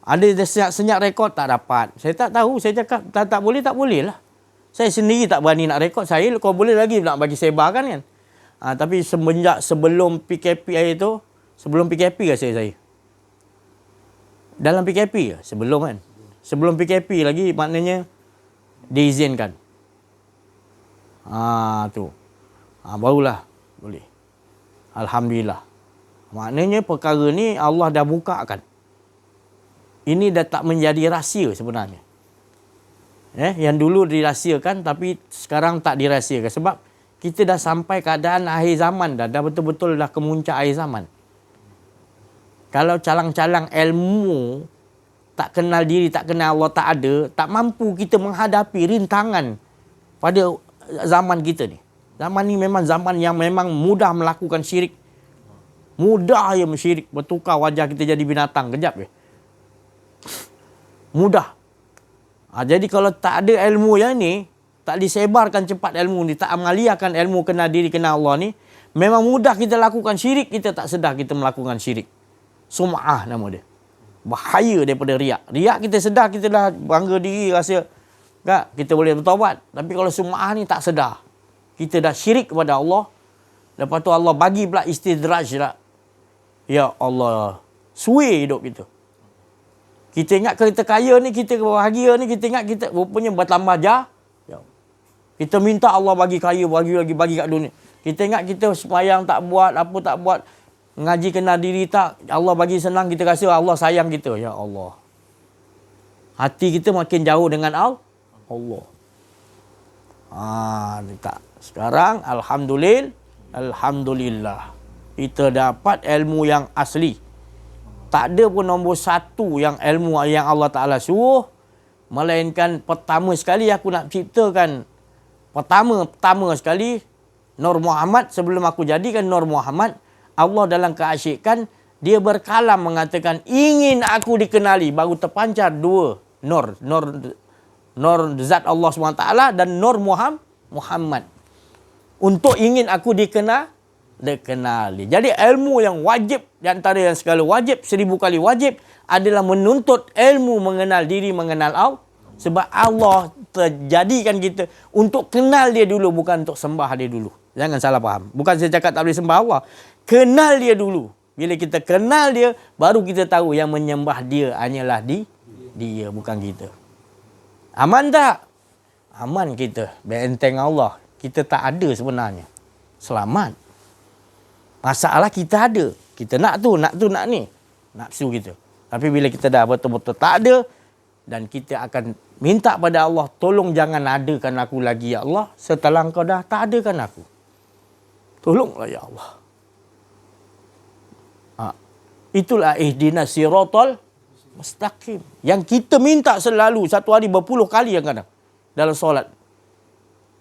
Ada senyap rekod tak dapat. Saya tak tahu. Saya cakap tak boleh lah. Saya sendiri tak berani nak rekod. Saya kalau boleh lagi nak bagi sebarkan kan. Tapi sebelum PKP itu, sebelum PKP ke saya? Dalam PKP ke? Sebelum kan? Sebelum PKP lagi maknanya diizinkan. Tu. Barulah boleh. Alhamdulillah. Maknanya perkara ni Allah dah bukakan. Ini dah tak menjadi rahsia sebenarnya. Yang dulu dirahsiakan tapi sekarang tak dirahsiakan. Sebab kita dah sampai keadaan akhir zaman dah. Dah betul-betul dah kemuncak akhir zaman. Kalau calang-calang ilmu, tak kenal diri, tak kenal Allah, tak ada, tak mampu kita menghadapi rintangan pada zaman kita ni. Zaman ni memang zaman yang memang mudah melakukan syirik. Mudah ya mensyirik. Bertukar wajah kita jadi binatang. Kejap je. Mudah. Jadi kalau tak ada ilmu yang ni, tak disebarkan cepat ilmu ni, tak amaliakan ilmu kenal diri, kenal Allah ni, memang mudah kita lakukan syirik, kita tak sedar kita melakukan syirik. Sum'ah nama dia. Bahaya daripada riak. Riak kita sedar, kita dah bangga diri, rasa tak, kita boleh bertaubat. Tapi kalau sum'ah ni tak sedar. Kita dah syirik kepada Allah. Lepas tu Allah bagi pula istidraj lah. Ya Allah, suai hidup kita. Kita ingat kita kaya ni, kita bahagia ni, kita ingat kita rupanya bertambah jah. Kita minta Allah bagi kaya, bagi kat dunia. Kita ingat kita sembahyang tak buat, apa tak buat, ngaji kenal diri tak, Allah bagi senang, kita rasa Allah sayang kita. Ya Allah. Hati kita makin jauh dengan Allah. Tak. Sekarang Alhamdulillah. Kita dapat ilmu yang asli. Tak ada pun nombor satu yang ilmu yang Allah Ta'ala suruh. Melainkan pertama sekali aku nak ciptakan. Pertama sekali Nur Muhammad. Sebelum aku jadikan Nur Muhammad, Allah dalam keasyikan, dia berkalam mengatakan, ingin aku dikenali. Baru terpancar dua Nur. Nur zat Allah SWT dan Nur Muhammad. Untuk ingin aku dikenali. Jadi ilmu yang wajib, di antara yang segala wajib, 1000 kali wajib, adalah menuntut ilmu mengenal diri, mengenal Allah. Sebab Allah terjadikan kita untuk kenal dia dulu, bukan untuk sembah dia dulu. Jangan salah faham. Bukan saya cakap tak boleh sembah Allah. Kenal dia dulu. Bila kita kenal dia, baru kita tahu yang menyembah dia hanyalah dia, bukan kita. Aman tak? Aman kita. Benteng Allah. Kita tak ada sebenarnya. Selamat. Masalah kita ada. Kita nak ni. Nafsu kita. Tapi bila kita dah betul-betul tak ada, dan kita akan minta pada Allah, tolong jangan adakan aku lagi ya Allah, setelah kau dah tak adakan aku. Tolonglah ya Allah. Itulah ihdinas siratal mustaqim. Yang kita minta selalu, satu hari berpuluh kali yang kadang dalam solat.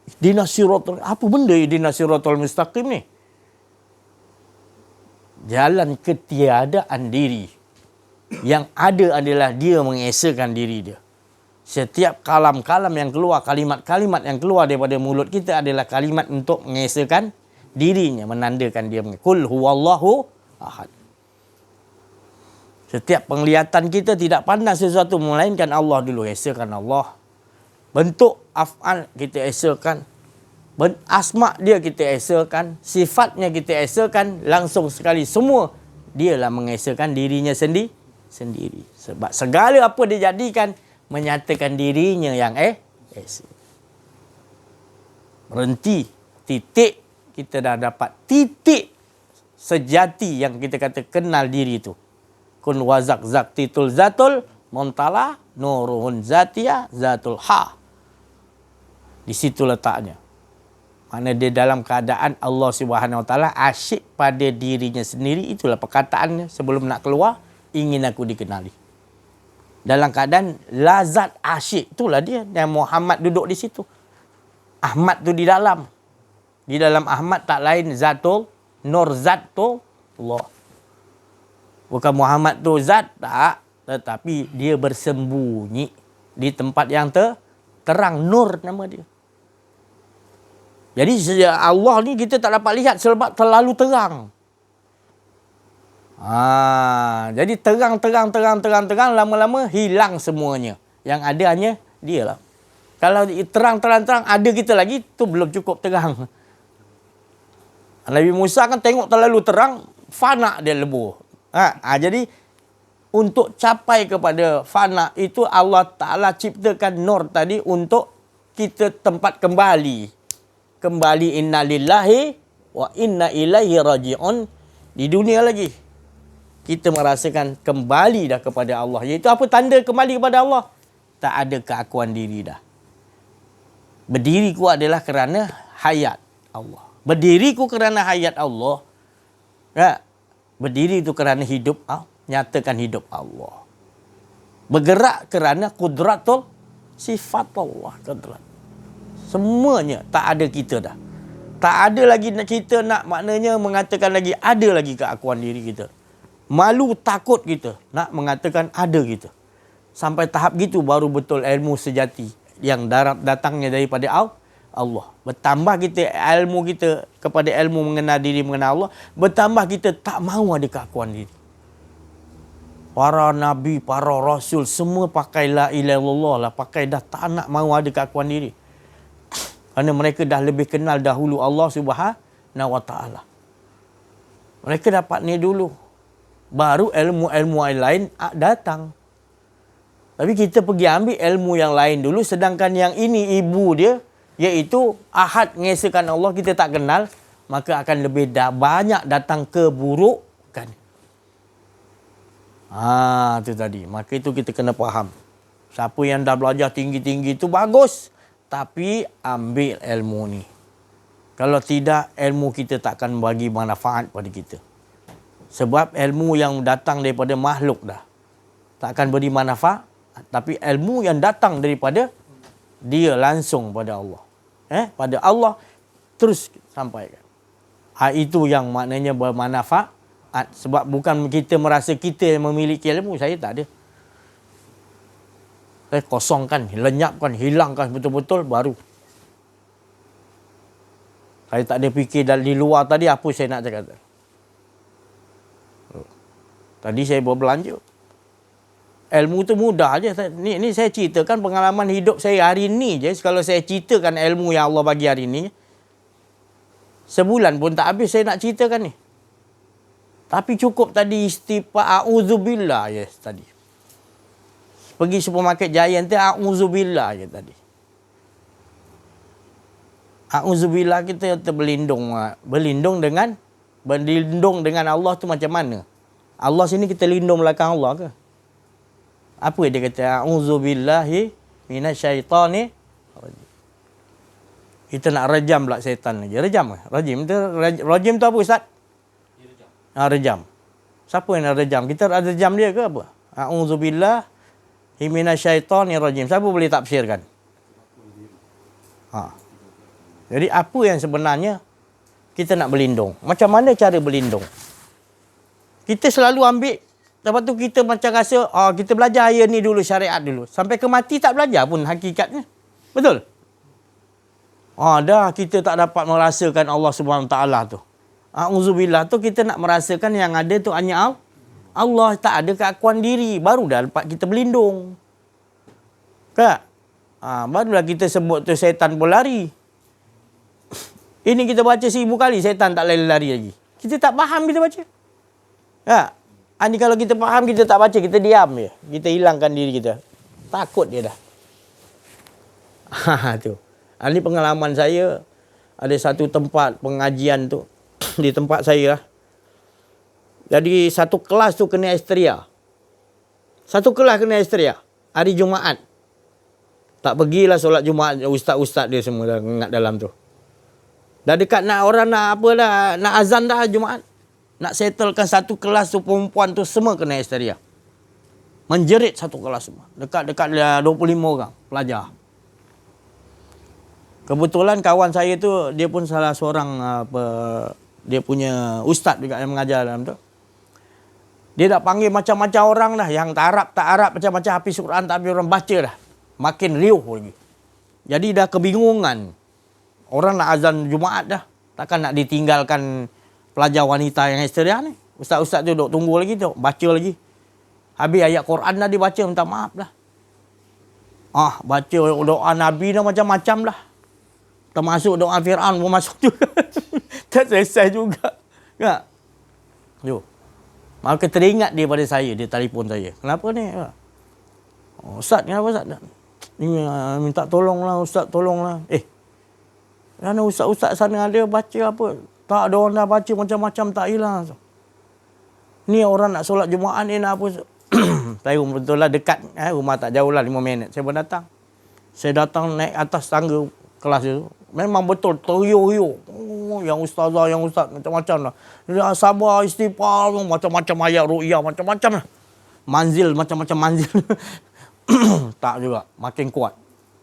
Ihdinas siratal, apa benda ihdinas siratal mustaqim ni? Jalan ketiadaan diri. Yang ada adalah dia mengesakan diri dia. Setiap kalam-kalam yang keluar, kalimat-kalimat yang keluar daripada mulut kita adalah kalimat untuk mengesakan dirinya, menandakan dia. Qul huwallahu ahad. Setiap penglihatan kita tidak pandang sesuatu melainkan Allah dulu. Esakan Allah. Bentuk af'al kita esakan. Asma' dia kita esakan. Sifatnya kita esakan. Langsung sekali semua. Dialah mengesakan dirinya sendiri. Sebab segala apa dia jadikan, menyatakan dirinya yang esa. Berhenti. Titik. Kita dah dapat titik sejati yang kita kata kenal diri itu. Kun wazak zaktitul zatul muntala nuruhun zatiyah zatul ha. Di situ letaknya. Mana dia dalam keadaan Allah Subhanahu Wa Taala asyik pada dirinya sendiri. Itulah perkataannya sebelum nak keluar, ingin aku dikenali. Dalam keadaan lazat asyik, itulah dia. Dan Muhammad duduk di situ. Ahmad tu di dalam. Di dalam Ahmad tak lain zatul, nur zat tu Allah. Bukan Muhammad tu zat, tak. Tetapi dia bersembunyi di tempat yang terang. Nur nama dia. Jadi Allah ni kita tak dapat lihat sebab terlalu terang. Jadi terang, lama-lama hilang semuanya. Yang ada hanya dia lah. Kalau terang, ada kita lagi, tu belum cukup terang. Nabi Musa kan tengok terlalu terang, fana dia lebur. Jadi untuk capai kepada fana itu Allah Ta'ala ciptakan nur tadi untuk kita tempat kembali. Kembali inna lillahi wa inna ilaihi raji'un. Di dunia lagi. Kita merasakan kembali dah kepada Allah. Iaitu apa tanda kembali kepada Allah? Tak ada keakuan diri dah. Berdiriku adalah kerana hayat Allah. Berdiriku kerana hayat Allah. Berdiri itu kerana hidup, nyatakan hidup Allah. Bergerak kerana kudratul sifat Allah. Kudrat. Semuanya tak ada kita dah. Tak ada lagi kita nak maknanya mengatakan lagi ada lagi keakuan diri kita. Malu takut kita nak mengatakan ada kita. Sampai tahap gitu baru betul ilmu sejati yang datangnya daripada Allah. Bertambah kita ilmu kita kepada ilmu mengenal diri, mengenal Allah. Bertambah kita tak mahu ada keakuan diri. Para Nabi, para Rasul semua pakai la ilaha illallah lah. Pakai dah tak nak mahu ada keakuan diri. Kerana mereka dah lebih kenal dahulu Allah Subhanahu Wa Taala. Mereka dapat ni dulu. Baru ilmu-ilmu lain datang. Tapi kita pergi ambil ilmu yang lain dulu. Sedangkan yang ini ibu dia, iaitu ahad mengesahkan Allah, kita tak kenal. Maka akan lebih banyak datang keburukan. Itu tadi. Maka itu kita kena faham. Siapa yang dah belajar tinggi-tinggi itu bagus. Tapi ambil ilmu ni. Kalau tidak, ilmu kita takkan bagi manfaat pada kita. Sebab ilmu yang datang daripada makhluk dah. Takkan beri manfaat. Tapi ilmu yang datang daripada dia langsung pada Allah. Pada Allah terus sampaikan. Itu yang maknanya bermanfaat. Sebab bukan kita merasa kita yang memiliki ilmu. Saya tak ada. Saya kosongkan, lenyapkan, hilangkan betul-betul baru. Saya tak ada fikir di luar tadi apa saya nak cakap. Tadi saya berbelanja. Ilmu tu mudah je. Ni saya ceritakan pengalaman hidup saya hari ni je. Kalau saya ceritakan ilmu yang Allah bagi hari ni, sebulan pun tak habis saya nak ceritakan ni. Tapi cukup tadi istighfar a'udzubillah je tadi. Pergi supermarket Giant tu a'udzubillah je tadi. A'udzubillah kita berlindung dengan Allah tu macam mana? Allah sini kita lindung belakang Allah ke? Apa dia kata? A'udzubillahi minasyaitani. Kita nak rejam pula syaitan lagi. Rejam ke? Rajim tu apa Ustaz? Rejam. Siapa yang nak rejam? Kita ada rejam dia ke apa? A'udzubillahi minasyaitani rajim. Siapa boleh tafsirkan? Jadi apa yang sebenarnya kita nak berlindung? Macam mana cara berlindung? Kita selalu ambil, lepas tu kita macam rasa, kita belajar ayat ni dulu, syariat dulu. Sampai ke mati tak belajar pun hakikatnya. Betul? Dah kita tak dapat merasakan Allah SWT tu. A'udzubillah tu kita nak merasakan yang ada tu hanya Allah. Tak ada keakuan diri. Baru dah dapat kita berlindung. Tak? Barulah kita sebut tu syaitan pun lari. Ini kita baca 1000 kali, syaitan tak lari lagi. Kita tak faham kita baca. Ini kalau kita faham, kita tak baca, kita diam je. Kita hilangkan diri kita. Takut dia dah. Tu. Ini pengalaman saya. Ada satu tempat pengajian tu. Di tempat saya. Jadi satu kelas tu kena histeria. Satu kelas kena histeria. Hari Jumaat. Tak pergilah solat Jumaat. Ustaz-ustaz dia semua dah ingat dalam tu. Dah dekat nak orang nak apa dah. Nak azan dah Jumaat. Nak settlekan satu kelas tu perempuan tu semua kena histeria. Menjerit satu kelas semua. Dekat-dekat 25 orang pelajar. Kebetulan kawan saya tu dia pun salah seorang dia punya ustaz juga yang mengajar dalam tu. Dia dah panggil macam-macam orang dah. Yang tak Arab macam-macam hafiz Quran tak habis orang baca dah. Makin riuh lagi. Jadi dah kebingungan. Orang nak azan Jumaat dah. Takkan nak ditinggalkan pelajar wanita yang histeria ni. Ustaz-ustaz tu duk tunggu lagi tu. Baca lagi. Habis ayat Quran dah dibaca. Minta maaf dah. Baca doa Nabi dah macam-macam dah. Termasuk doa Fir'aun pun masuk juga. Tak selesai juga. Tak? Maka teringat dia pada saya. Dia telefon saya. Kenapa ni? Ustaz, kenapa Ustaz? Minta tolonglah Ustaz, tolonglah. Kerana ustaz-ustaz sana ada baca apa? Tak ada orang dah baca macam-macam tak hilang. Ni orang nak solat Jumaat ni nak apa? Saya betul lah dekat. Rumah tak jauh lah 5 minit. Saya pun datang. Saya datang naik atas tangga kelas itu. Memang betul teriuk-riuk. Yang ustazah, yang ustaz macam-macam lah. Dia sabar, istighfar, macam-macam ayat ru'yah, macam-macam lah. Manzil, macam-macam manzil. Tak juga. Makin kuat.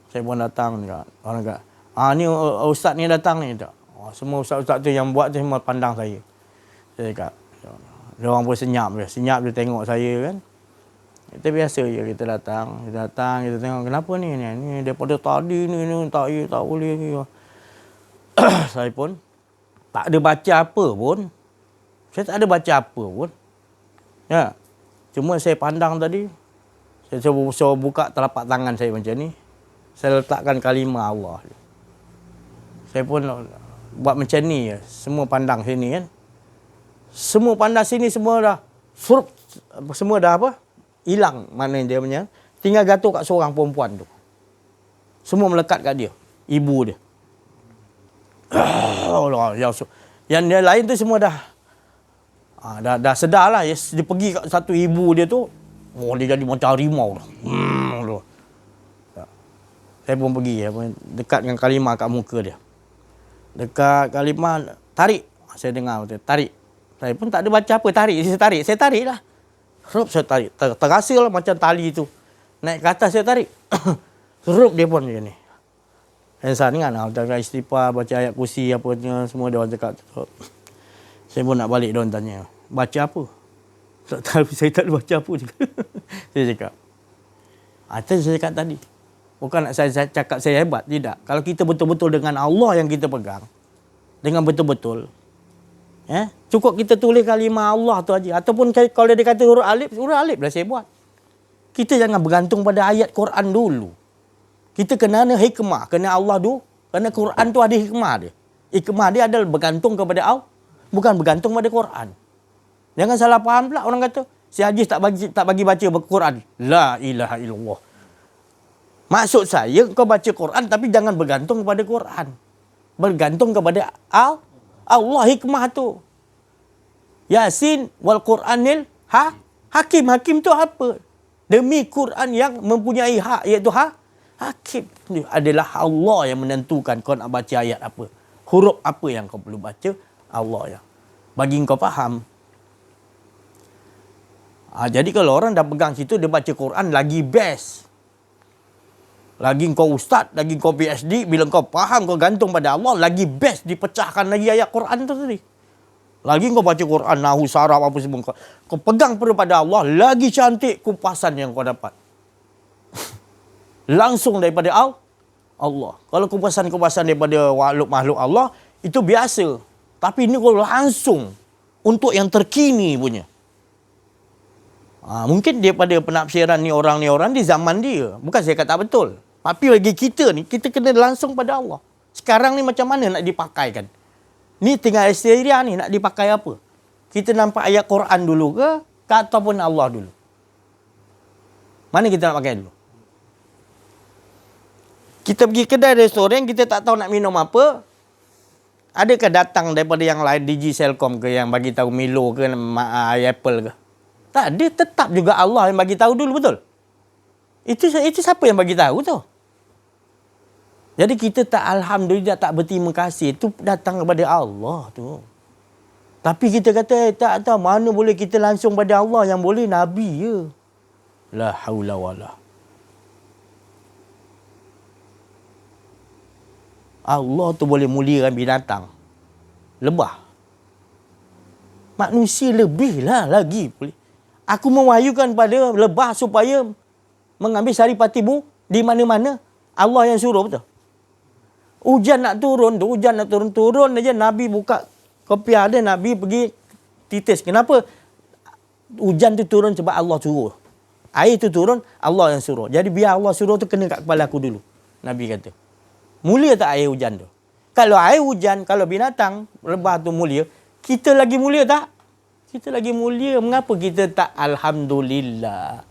Saya pun datang juga. Orang kata, ni ustaz ni datang ni. Semua ustaz-ustaz tu yang buat tu semua pandang saya. Saya cakap, dia orang pun senyap je. Senyap dia tengok saya kan. Kita biasa je kita datang, kita tengok kenapa ni daripada tadi ni tak boleh ni. Saya pun tak ada baca apa pun. Saya tak ada baca apa pun. Ya. Cuma saya pandang tadi, saya cuba buka telapak tangan saya macam ni. Saya letakkan kalimah Allah. Saya pun buat macam ni je. Semua pandang sini kan. Semua pandang sini semua dah semua dah apa? Hilang mana dia punya. Tinggal jatuh kat seorang perempuan tu. Semua melekat kat dia. Ibu dia. Yang dia lain tu semua dah sedar lah. Dia pergi kat satu ibu dia tu. Dia jadi macam harimau dah. Saya pun pergi. Dekat dengan kalimah kat muka dia. Dekat kalimah, tarik. Saya dengar, tarik. Saya pun tak ada baca apa, tarik. Saya tarik lah. Saya tarik. Terasa lah macam tali tu. Naik ke atas, saya tarik. Dia pun macam ni. Insan kan, baca istighfar, baca ayat kursi, apa semua dia orang cakap. Saya pun nak balik, dia orang tanya. Baca apa? Tak tahu, saya tak ada baca apa juga. Saya cakap. Itu saya cakap tadi. Bukan nak saya cakap saya hebat. Tidak. Kalau kita betul-betul dengan Allah yang kita pegang. Dengan betul-betul. Cukup kita tulis kalimah Allah tu aja. Ataupun kalau dia kata huruf alif lah saya buat. Kita jangan bergantung pada ayat Quran dulu. Kita kena hikmah. Kena Allah dulu. Kerana Quran tu ada hikmah dia. Hikmah dia adalah bergantung kepada Allah. Bukan bergantung pada Quran. Jangan salah faham pula orang kata, si Haji tak bagi baca Quran. La ilaha illallah. Maksud saya, kau baca Quran tapi jangan bergantung kepada Quran. Bergantung kepada Allah, hikmah tu. Yasin wal Quranil hakim. Hakim tu apa? Demi Quran yang mempunyai hak, iaitu hakim. Ini adalah Allah yang menentukan kau nak baca ayat apa. Huruf apa yang kau perlu baca, Allah yang bagi kau faham. Jadi kalau orang dah pegang situ, dia baca Quran lagi best. Lagi kau ustaz, lagi kau PhD, bila kau faham, kau gantung pada Allah, lagi best dipecahkan lagi ayat Quran tu tadi. Lagi kau baca Quran, nahu, saraf, apa semua. Kau pegang pada Allah, lagi cantik kupasan yang kau dapat. Langsung daripada Allah. Kalau kupasan-kupasan daripada makhluk Allah, itu biasa. Tapi ini kau langsung untuk yang terkini punya. Mungkin daripada penafsiran ni orang di zaman dia. Bukan saya kata betul. Tapi bagi kita ni, kita kena langsung pada Allah. Sekarang ni macam mana nak dipakaikan? Ni tinggal Syria ni nak dipakai apa? Kita nampak ayat Quran dulu ke ataupun Allah dulu? Mana kita nak pakai dulu? Kita pergi kedai restoran, kita tak tahu nak minum apa. Adakah datang daripada yang lain, Digi Celcom ke yang bagi tahu Milo ke Apple ke? Tak ada, tetap juga Allah yang bagi tahu dulu, betul? Itu siapa yang bagi tahu tu? Jadi kita tak, alhamdulillah, tak berterima kasih. Itu datang kepada Allah tu. Tapi kita kata, tak tahu mana boleh kita langsung pada Allah, yang boleh Nabi je. La haula wala. Allah tu boleh muliakan binatang. Lebah. Manusia lebih lah lagi. Aku mewahyukan pada lebah supaya mengambil saripati di mana-mana. Allah yang suruh, betul? Hujan nak turun aja Nabi buka kopiah dia, Nabi pergi titis. Kenapa? Hujan tu turun sebab Allah suruh. Air tu turun, Allah yang suruh. Jadi biar Allah suruh tu kena kat kepala aku dulu. Nabi kata. Mulia tak air hujan tu? Kalau air hujan, kalau binatang, lebah tu mulia, kita lagi mulia tak? Kita lagi mulia. Mengapa kita tak alhamdulillah?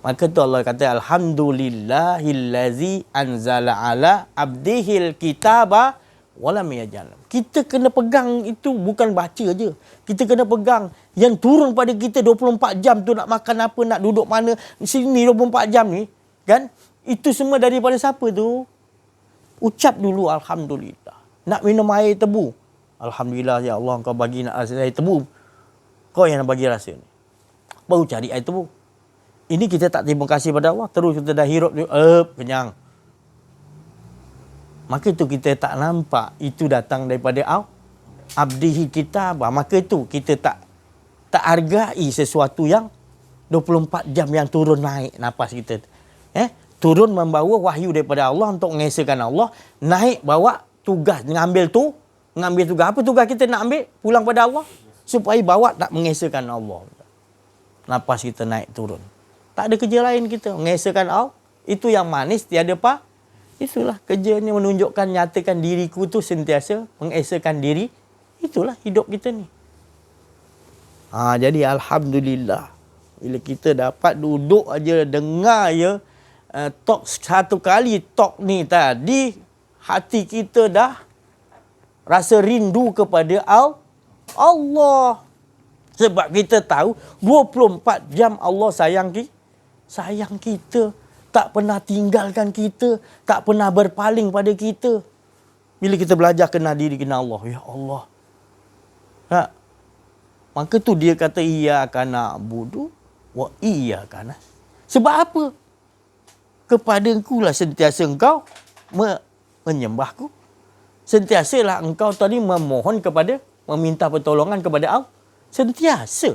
Maka tu Allah kata alhamdulillahillazi anzala ala abdihil kitaba walam yajal. Kita kena pegang itu, bukan baca je. Kita kena pegang yang turun pada kita 24 jam tu, nak makan apa, nak duduk mana, sini 24 jam ni, kan? Itu semua daripada siapa tu? Ucap dulu alhamdulillah. Nak minum air tebu, alhamdulillah ya Allah, kau bagi nak air tebu. Kau yang nak bagi rasa ni. Baru cari air tebu. Ini kita tak terima kasih pada Allah. Terus kita dah hirup, kenyang. Maka itu kita tak nampak itu datang daripada abdihi kitab. Maka itu kita tak hargai sesuatu yang 24 jam yang turun naik nafas kita. Turun membawa wahyu daripada Allah untuk mengesahkan Allah. Naik bawa tugas, ngambil tugas. Apa tugas kita nak ambil? Pulang pada Allah. Supaya bawa nak mengesahkan Allah. Nafas kita naik turun. Tak ada kerja lain kita. Mengesahkan Allah. Itu yang manis, tiada apa. Itulah kerjanya, menunjukkan, nyatakan diriku tu sentiasa mengesahkan diri. Itulah hidup kita ni. Jadi alhamdulillah. Bila kita dapat duduk aja, dengar ya, talk satu kali talk ni tadi, hati kita dah rasa rindu kepada Allah. Sebab kita tahu 24 jam Allah sayang kita. Tak pernah tinggalkan kita. Tak pernah berpaling pada kita. Bila kita belajar kenal diri, kenal Allah. Ya Allah. Maka tu dia kata, iyyaka na'budu wa iyyaka nasta'in. Sebab apa? Kepada engkau lah sentiasa engkau menyembahku. Sentiasalah engkau tadi memohon meminta pertolongan kepada Allah. Sentiasa.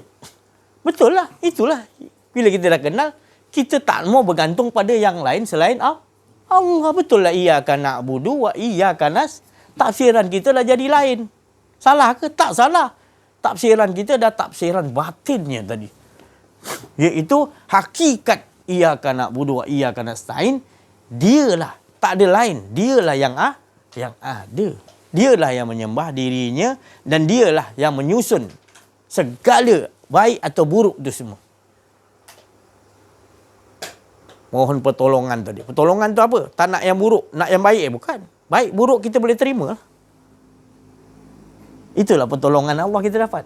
Betul lah. Itulah. Bila kita dah kenal, kita tak mau bergantung pada yang lain selain Allah. Betul lah. Iyyaka na'budu wa iyyaka nasta'in. Tafsiran kita dah jadi lain. Salah ke? Tak salah. Tafsiran kita dah tafsiran batinnya tadi. Iaitu hakikat iyyaka na'budu wa iyyaka nasta'in. Dialah. Tak ada lain. Dialah yang ada. Dialah yang menyembah dirinya dan dialah yang menyusun Segala baik atau buruk tu semua. Mohon pertolongan tadi. Pertolongan tu apa? Tak nak yang buruk, nak yang baik. Bukan. Baik, buruk kita boleh terima. Itulah pertolongan Allah kita dapat.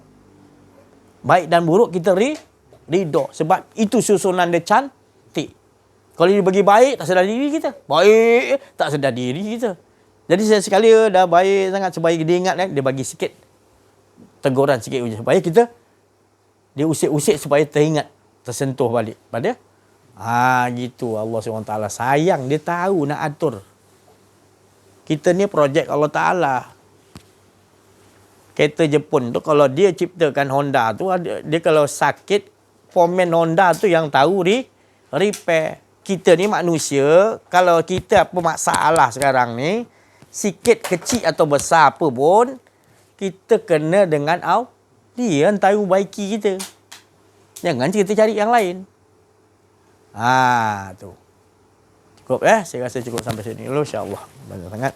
Baik dan buruk kita ridha. Sebab itu susunan dia cantik. Kalau dia bagi baik, tak sedar diri kita. Baik, tak sedar diri kita. Jadi sekali dah baik sangat, supaya dia ingat, dia bagi sikit teguran sikit. Supaya kita, dia usik-usik supaya teringat, tersentuh balik pada gitu. Allah SWT sayang, dia tahu nak atur. Kita ni projek Allah Ta'ala. Kereta Jepun tu, kalau dia ciptakan Honda tu, dia kalau sakit, foreman Honda tu yang tahu repair. Kita ni manusia, kalau kita apa masalah sekarang ni, sikit kecil atau besar apa pun, kita kena dengan dia yang tahu baiki kita. Jangan kita cari yang lain. Tu. Cukup saya rasa cukup sampai sini dulu, insya-Allah. Banyak sangat.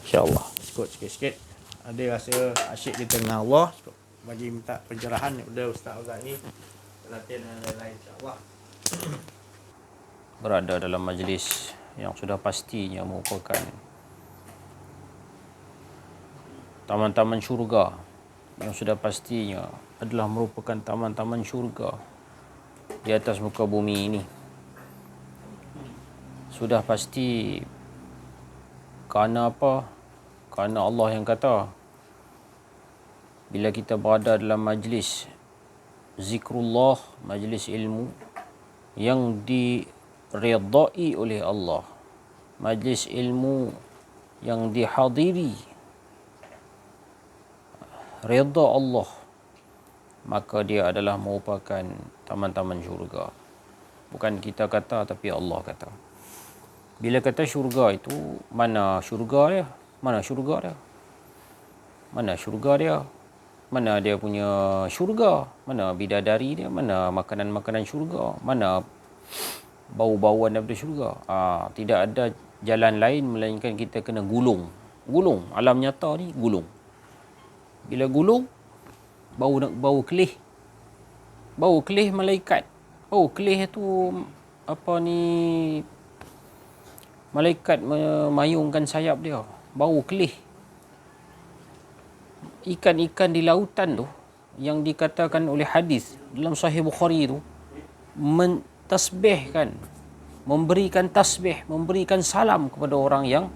Insya-Allah. Cukup sikit-sikit. Ada rasa asyik kita dengan Allah. Cukup bagi minta pencerahan daripada Ustaz Azhar ni. Latihan dan lain-lain, insya-Allah. Berada dalam majlis yang sudah pastinya merupakan taman-taman syurga, yang sudah pastinya adalah merupakan taman-taman syurga di atas muka bumi ini. Sudah pasti kerana apa? Kerana Allah yang kata, bila kita berada dalam majlis zikrullah, majlis ilmu yang diredai oleh Allah, majlis ilmu yang dihadiri redha Allah, maka dia adalah merupakan taman-taman syurga. Bukan kita kata, tapi Allah kata. Bila kata syurga itu, mana syurga dia? Mana syurga dia? Mana syurga dia? Mana dia punya syurga? Mana bidadari dia? Mana makanan-makanan syurga? Mana bau-bauan daripada syurga? Tidak ada jalan lain melainkan kita kena gulung. Gulung. Alam nyata ni gulung. Bila gulung, bau kelih. Bau kelih malaikat. Oh, kelih tu malaikat memayungkan sayap dia. Bau kelih. Ikan-ikan di lautan tu yang dikatakan oleh hadis dalam Sahih Bukhari tu mentasbihkan, memberikan tasbih, memberikan salam kepada orang yang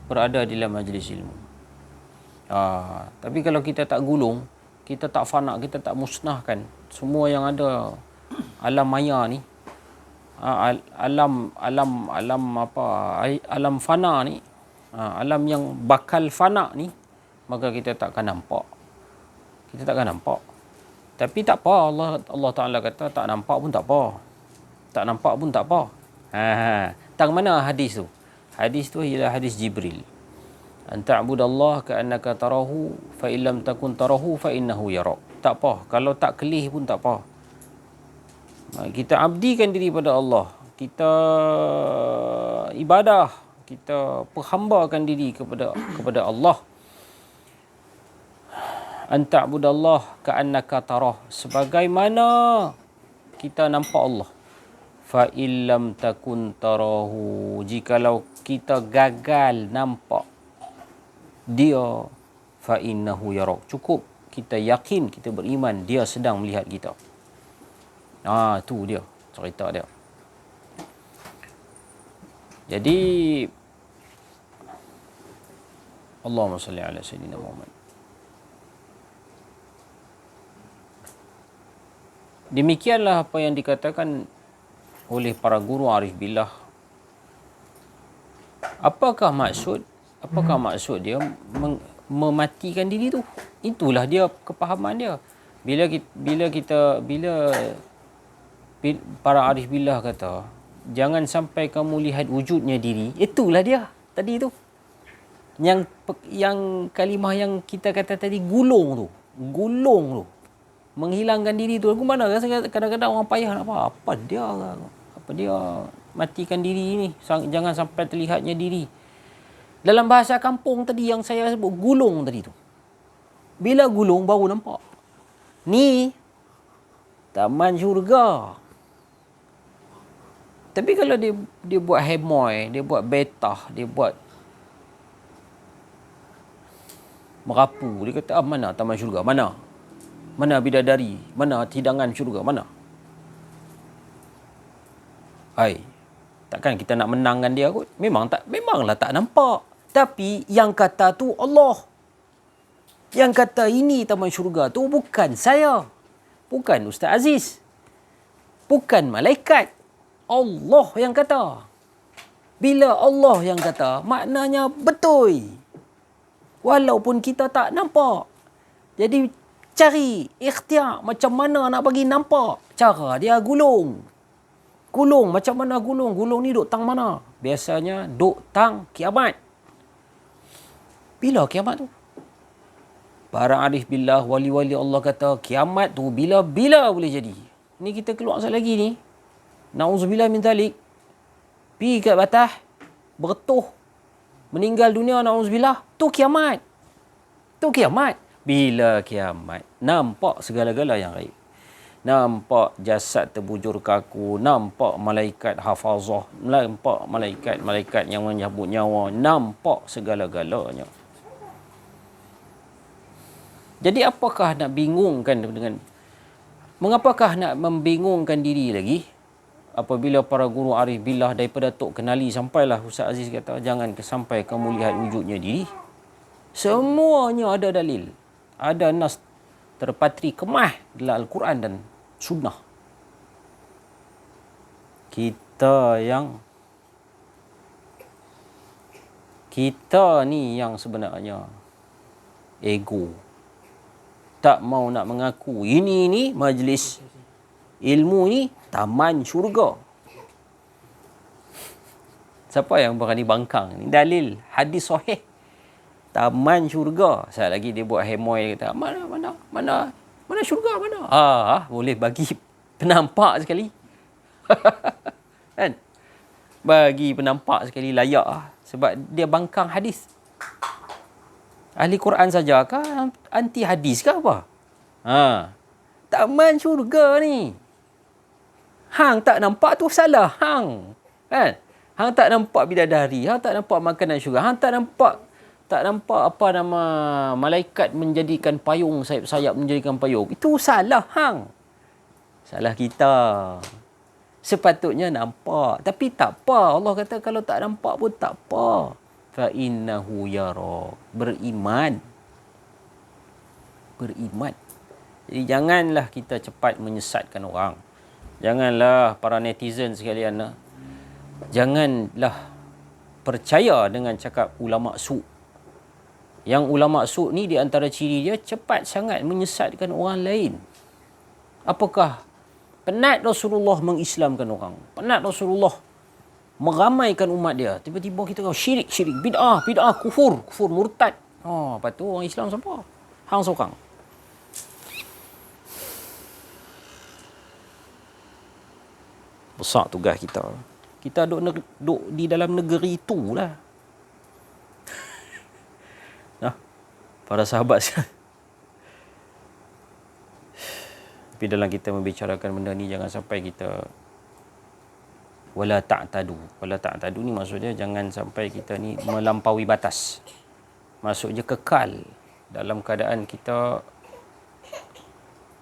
berada di dalam majlis ilmu. Tapi kalau kita tak gulung, kita tak fana, kita tak musnahkan semua yang ada alam maya ni, alam fana ni, alam yang bakal fana ni, maka kita takkan nampak. Kita takkan nampak. Tapi tak apa, Allah Ta'ala kata tak nampak pun tak apa. Tak nampak pun tak apa. Tang mana hadis tu? Hadis tu ialah hadis Jibril. An ta'budallaha ka'annaka tarahu fa illam takun tarahu fa innahu yarak. Tak apa, kalau tak kelih pun tak apa. Kita abdikan diri pada Allah. Kita ibadah, kita perhambakan diri kepada Allah. An ta'budallaha ka'annaka tarah, sebagaimana kita nampak Allah. Fa illam takun tarahu, jikalau kita gagal nampak dia, fa innahu yarak, cukup kita yakin, kita beriman dia sedang melihat kita. Tu dia cerita dia. Jadi Allahumma salli ala sayyidina Muhammad. Demikianlah apa yang dikatakan oleh para guru arif billah. Apakah maksud dia mematikan diri tu? Itulah dia kepahaman dia. Bila para arif billah kata, jangan sampai kamu lihat wujudnya diri, itulah dia tadi tu. Yang kalimah yang kita kata tadi, gulung tu. Menghilangkan diri tu. Aku mana rasa kadang-kadang orang payah nak apa dia matikan diri ni, jangan sampai terlihatnya diri. Dalam bahasa kampung tadi yang saya sebut, gulung tadi tu. Bila gulung baru nampak. Ni taman syurga. Tapi kalau dia buat hemoy, dia buat betah, dia buat merapu, dia kata, mana taman syurga? Mana? Mana bidadari? Mana hidangan syurga? Mana? Hai, takkan kita nak menangkan dia kot? Memanglah tak nampak. Tapi yang kata tu Allah. Yang kata ini taman syurga tu bukan saya. Bukan Ustaz Aziz. Bukan malaikat. Allah yang kata. Bila Allah yang kata, maknanya betul. Walaupun kita tak nampak. Jadi cari ikhtiar macam mana nak bagi nampak. Cara dia gulung. Gulung macam mana gulung? Gulung ni duk tang mana? Biasanya duk tang kiamat. Bila kiamat tu? Para arif billah, wali-wali Allah kata kiamat tu bila-bila boleh jadi. Ni kita keluar sekali lagi ni. Na'udzubillah min zalik. Pi kat batas. Bertuh. Meninggal dunia, na'udzubillah. Tu kiamat. Tu kiamat. Bila kiamat, nampak segala-gala yang gaib. Nampak jasad terbujur kaku, nampak malaikat hafazah, nampak malaikat-malaikat yang menyabut nyawa, nampak segala-galanya. Jadi apakah nak bingungkan dengan, mengapakah nak membingungkan diri lagi? Apabila para guru arif billah daripada Tok Kenali sampailah Ustaz Aziz kata, jangan sampai kamu lihat wujudnya diri. Semuanya ada dalil. Ada nas terpatri kemah dalam Al-Quran dan Sunnah. Kita ni yang sebenarnya ego. Tak mau nak mengaku ini majlis ilmu ni taman syurga. Siapa yang berani bangkang? Ini dalil hadis sahih. Taman syurga. Saya lagi dia buat hemoy, dia kata, mana syurga mana? Boleh bagi penampak sekali. Kan? Bagi penampak sekali layak sebab dia bangkang hadis. Ahli Quran saja kah? Anti hadis kah apa? Taman syurga ni. Hang tak nampak tu salah hang. Kan? Hang tak nampak bidadari, hang tak nampak makanan syurga, hang tak nampak apa nama malaikat menjadikan payung, sayap-sayap menjadikan payung. Itu salah hang. Salah kita. Sepatutnya nampak. Tapi tak apa. Allah kata kalau tak nampak pun tak apa. Fa innahu yara. Beriman. Jadi janganlah kita cepat menyesatkan orang. Janganlah para netizen sekalian. Janganlah percaya dengan cakap ulama su'. Yang ulama su' ni di antara ciri dia cepat sangat menyesatkan orang lain. Apakah? Penat Rasulullah mengislamkan orang. Penat Rasulullah meramaikan umat dia. Tiba-tiba kita kata syirik, bid'ah, kufur, murtad. Lepas tu orang Islam siapa? Hang seorang. Besar tugas kita. Kita duduk di dalam negeri itulah. Para sahabat sekalian. Tapi dalam kita membicarakan benda ni, jangan sampai kita wala ta'tadu. Wala ta'tadu ni maksudnya jangan sampai kita ni melampaui batas. Maksudnya kekal dalam keadaan kita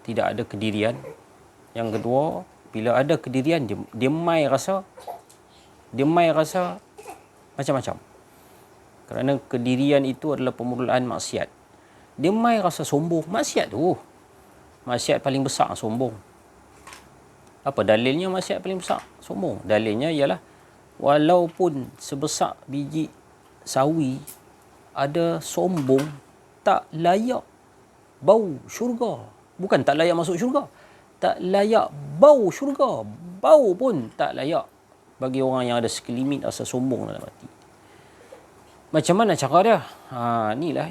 tidak ada kedirian. Yang kedua, bila ada kedirian, dia mai rasa macam-macam. Kerana kedirian itu adalah permulaan maksiat. Dia mai rasa sombong. Maksiat tu. Maksiat paling besar sombong. Apa dalilnya maksiat paling besar? Sombong. Dalilnya ialah walaupun sebesar biji sawi, ada sombong, tak layak bau syurga. Bukan tak layak masuk syurga. Tak layak bau syurga. Bau pun tak layak bagi orang yang ada sekelimit rasa sombong dalam hati. Macam mana cara dia?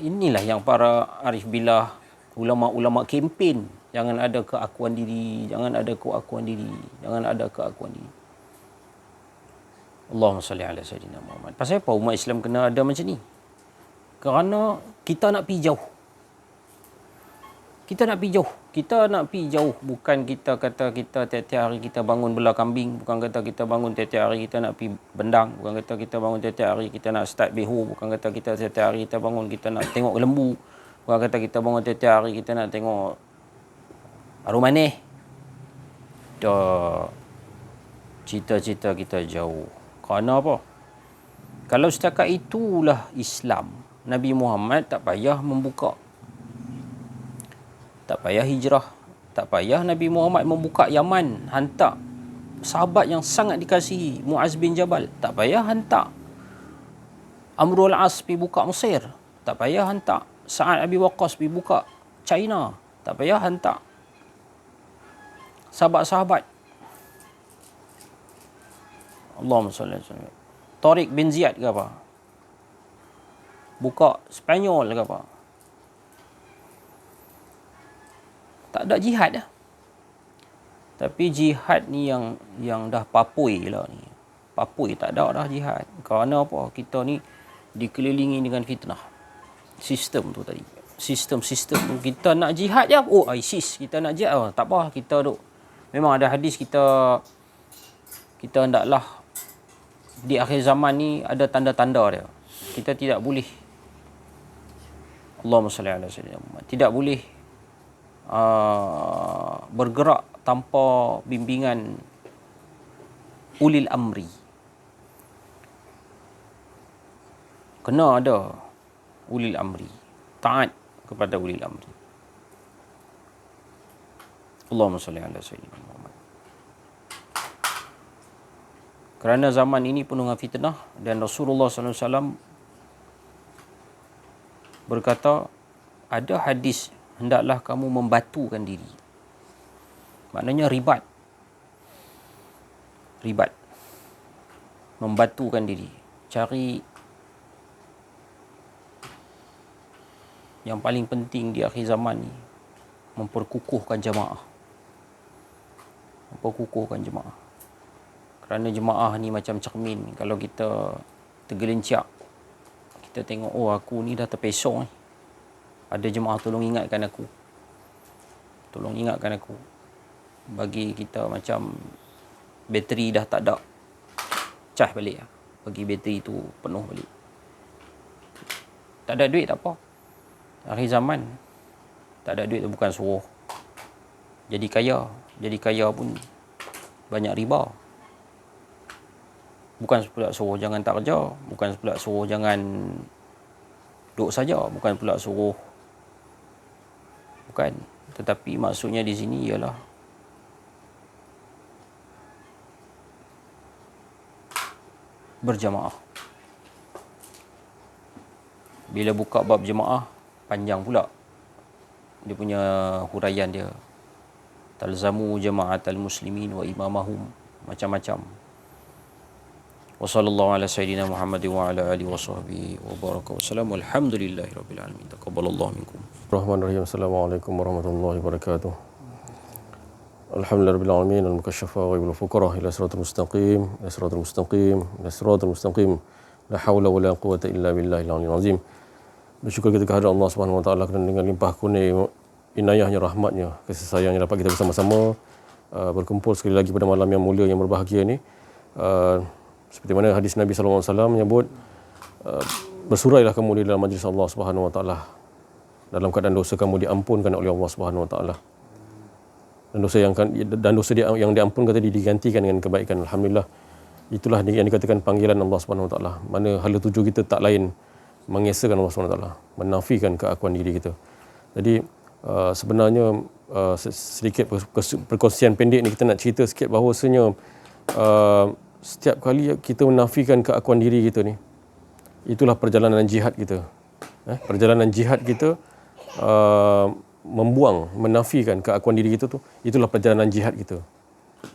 Inilah yang para arif billah, ulama-ulama kempen. Jangan ada keakuan diri. Allahumma salli ala sayyidina Muhammad. Pasal apa umat Islam kena ada macam ni? Kerana kita nak pergi jauh. Kita nak pergi jauh. Bukan kita kata kita tiap-tiap hari kita bangun belah kambing. Bukan kata kita bangun tiap-tiap hari kita nak pergi bendang. Bukan kata kita bangun tiap-tiap hari kita nak start behu. Bukan kata kita tiap-tiap hari kita bangun kita nak tengok lembu. Bukan kata kita bangun tiap-tiap hari kita nak tengok arung manis. Dah cita-cita kita jauh. Kerana apa? Kalau setakat itulah Islam, Nabi Muhammad tak payah membuka. Tak payah hijrah. Tak payah Nabi Muhammad membuka Yaman. Hantar sahabat yang sangat dikasihi, Muaz bin Jabal. Tak payah hantar Amrul As pergi buka Mesir. Tak payah hantar Sa'ad Abi Waqqas pergi buka China. Tak payah hantar sahabat-sahabat. Allahumma salli alaihi wasallam. Tariq bin Ziyad ke apa? Buka Spanyol ke apa? Tak ada jihad dah. Tapi jihad ni yang dah papui lah ni. Papui tak ada dah jihad. Kerana apa? Kita ni dikelilingi dengan fitnah. Sistem tu tadi. Sistem tu kita nak jihad je. Oh, ISIS kita nak jihad. Oh, tak apa, kita duk. Memang ada hadis kita hendaklah di akhir zaman ni ada tanda-tanda dia. Kita tidak boleh, Allahumma salli ala sayyidina Muhammad, tidak boleh bergerak tanpa bimbingan ulil amri. Kena ada ulil amri. Taat kepada ulil amri. Allahumma salli ala sayyidina Muhammad. Kerana zaman ini penuh dengan fitnah dan Rasulullah SAW berkata, ada hadis, hendaklah kamu membatukan diri. Maknanya ribat. Ribat. Membatukan diri. Cari yang paling penting di akhir zaman ni, memperkukuhkan jemaah. Memperkukuhkan jemaah. Kerana jemaah ni macam cermin. Kalau kita tergelincir, kita tengok, oh aku ni dah terpesong ni. Ada jemaah tolong ingatkan aku. Tolong ingatkan aku. Bagi kita macam bateri dah tak ada. Cah balik lah. Bagi bateri tu penuh balik. Tak ada duit tak apa. Akhir zaman tak ada duit tu bukan suruh jadi kaya. Jadi kaya pun banyak riba. Bukan pula suruh jangan tak kerja. Bukan pula suruh jangan duduk saja. Bukan pula suruh. Bukan. Tetapi maksudnya di sini ialah berjamaah. Bila buka bab jemaah, panjang pula dia punya huraian dia. Talzamu jama'atal muslimin wa imamahum, macam-macam. Wa sallallahu ala sayyidina Muhammad wa ala alihi wa sahbihi wa baraka wa salam. Walhamdulillahi rabbil alamin. Taqabbalallahu minkum. Bismillahirrahmanirrahim. Assalamualaikum warahmatullahi wabarakatuh. Alhamdulillah rabbil alamin, al-mukasyafa wa ibul fuqara ila siratal mustaqim, ila siratal mustaqim, ila siratal mustaqim. La haula wa la quwwata illa billahil aliyyil azim. Bersyukur kita kehadrat Allah Subhanahu wa taala kerana dengan limpah kurnia inayahnya, rahmatnya, kasih sayangnya dapat kita bersama-sama berkumpul sekali lagi pada malam yang mulia, yang berbahagia ni. Seperti mana hadis Nabi sallallahu alaihi wasallam menyebut, bersurailah kamu di dalam majlis Allah Subhanahu wa taala dalam keadaan dosa kamu diampunkan oleh Allah Subhanahu wa taala. Dan dosa yang diampunkan tadi digantikan dengan kebaikan. Alhamdulillah. Itulah yang dikatakan panggilan Allah Subhanahu wa taala. Mana hala tuju kita tak lain mengesakan Allah Subhanahu wa taala, menafikan keakuan diri kita. Jadi sebenarnya sedikit perkongsian pendek ni kita nak cerita sikit bahawasanya setiap kali kita menafikan keakuan diri kita ni, itulah perjalanan jihad kita. Perjalanan jihad kita membuang, menafikan keakuan diri kita tu, itulah perjalanan jihad kita.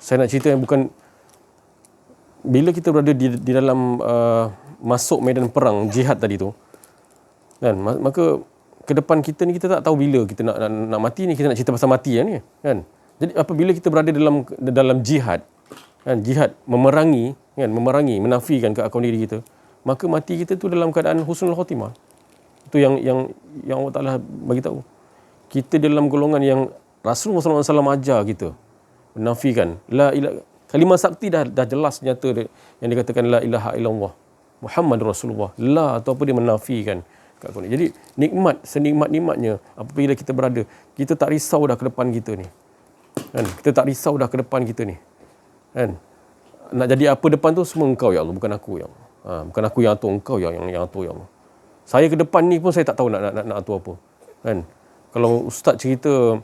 Saya nak cerita yang bukan bila kita berada di dalam masuk medan perang jihad tadi tu, kan, maka ke depan kita ni kita tak tahu bila kita nak mati ni. Kita nak cerita pasal mati ni, kan. Jadi apabila kita berada dalam jihad, kan, jihad memerangi, menafikan keakuan diri kita, maka mati kita tu dalam keadaan husnul khotimah. Itu yang Allah Taala bagi tahu. Kita dalam golongan yang Rasulullah SAW ajar kita menafikan la ilaha, kalimah sakti dah jelas nyata yang dikatakan la ilaha illallah Muhammad Rasulullah. La atau apa dia menafikan kat kau ni. Jadi nikmat senikmat-nikmatnya apabila kita berada, kita tak risau dah ke depan kita ni. Kan? Kita tak risau dah ke depan kita ni. Kan? Nak jadi apa depan tu semua engkau ya Allah, bukan aku ya Allah. Bukan aku yang atur, engkau yang atur ya Allah. Saya ke depan ni pun saya tak tahu nak atur apa. Kan? Kalau ustaz cerita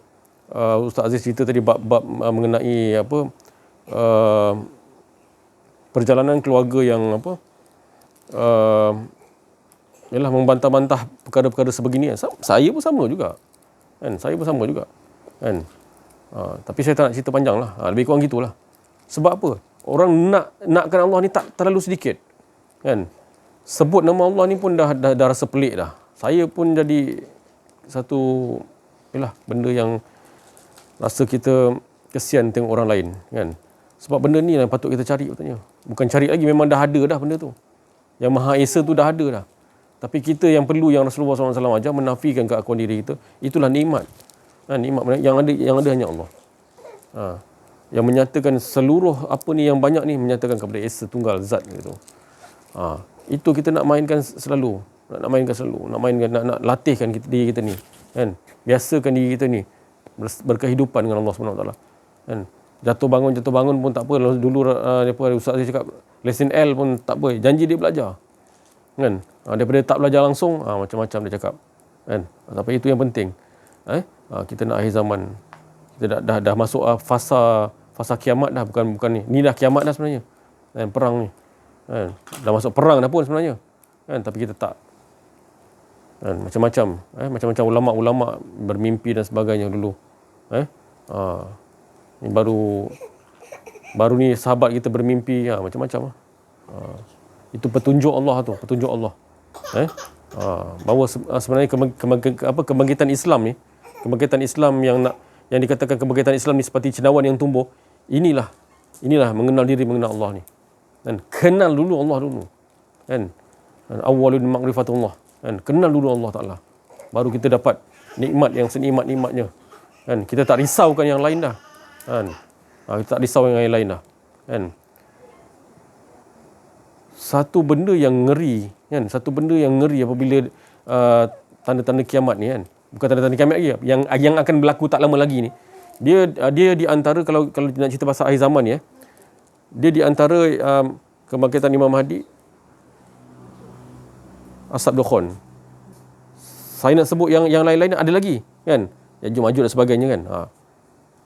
Ustaz Aziz cerita tadi bab mengenai apa perjalanan keluarga yang apa ialah membantah-bantah perkara-perkara sebegini. Saya pun sama juga. Kan? Saya pun sama juga. Kan? Tapi saya tak nak cerita panjang lah. Lebih kurang gitulah. Sebab apa? Orang nakkan Allah ni tak terlalu sedikit. Kan? Sebut nama Allah ni pun dah rasa pelik dah. Saya pun jadi satu benda yang rasa kita kesian tengok orang lain. Kan? Sebab benda ni yang patut kita cari katanya. Bukan cari lagi, memang dah ada dah benda tu. Yang Maha Esa tu dah ada dah. Tapi kita yang perlu, yang Rasulullah SAW ajar, menafikan keakuan diri kita. Itulah nikmat. Nikmat yang ada hanya Allah. Yang menyatakan seluruh apa ni yang banyak ni menyatakan kepada Esa Tunggal Zat gitu. Itu kita nak mainkan selalu. Nak latihkan diri kita ni. Kan? Biasakan diri kita ni berkehidupan dengan Allah SWT. Kan? Jatuh bangun pun tak apa. Dulu Ustaz saya cakap lesen L pun tak apa. Janji dia belajar. Kan? Daripada tak belajar langsung, macam-macam dia cakap. Kan? Tapi itu yang penting. Kita nak akhir zaman. Kita dah masuk fasa kiamat dah. Bukan ni. Ni dah kiamat dah sebenarnya. Kan? Perang ni. Kan? Dah masuk perang dah pun sebenarnya. Kan? Tapi kita tak. Kan? Macam-macam ulama' bermimpi dan sebagainya dulu. Ni baru ni sahabat kita bermimpi, macam-macam lah. Itu petunjuk Allah tu, petunjuk Allah. Bahawa sebenarnya kebangkitan Islam ni, kebangkitan Islam yang dikatakan kebangkitan Islam ni seperti cendawan yang tumbuh, inilah mengenal diri, mengenal Allah ni. Dan kenal dulu Allah dulu. Kan? Awwalun ma'rifatullah. Kan? Kenal dulu Allah Ta'ala. Baru kita dapat nikmat yang senikmat-nikmatnya. Kan? Kita tak risaukan yang lain dah. Kan? Kita tak risau yang lain dah. Kan? Satu benda yang ngeri, kan? Satu benda yang ngeri apabila tanda-tanda kiamat ni, kan? Bukan tanda-tanda kiamat lagi, yang akan berlaku tak lama lagi ni. Dia di antara, kalau nak cerita pasal akhir zaman ni, dia di antara kebangkitan Imam Mahdi, Ashab Dukhon. Saya nak sebut yang lain-lain ada lagi, kan? Yajuj Majuj dan sebagainya, kan?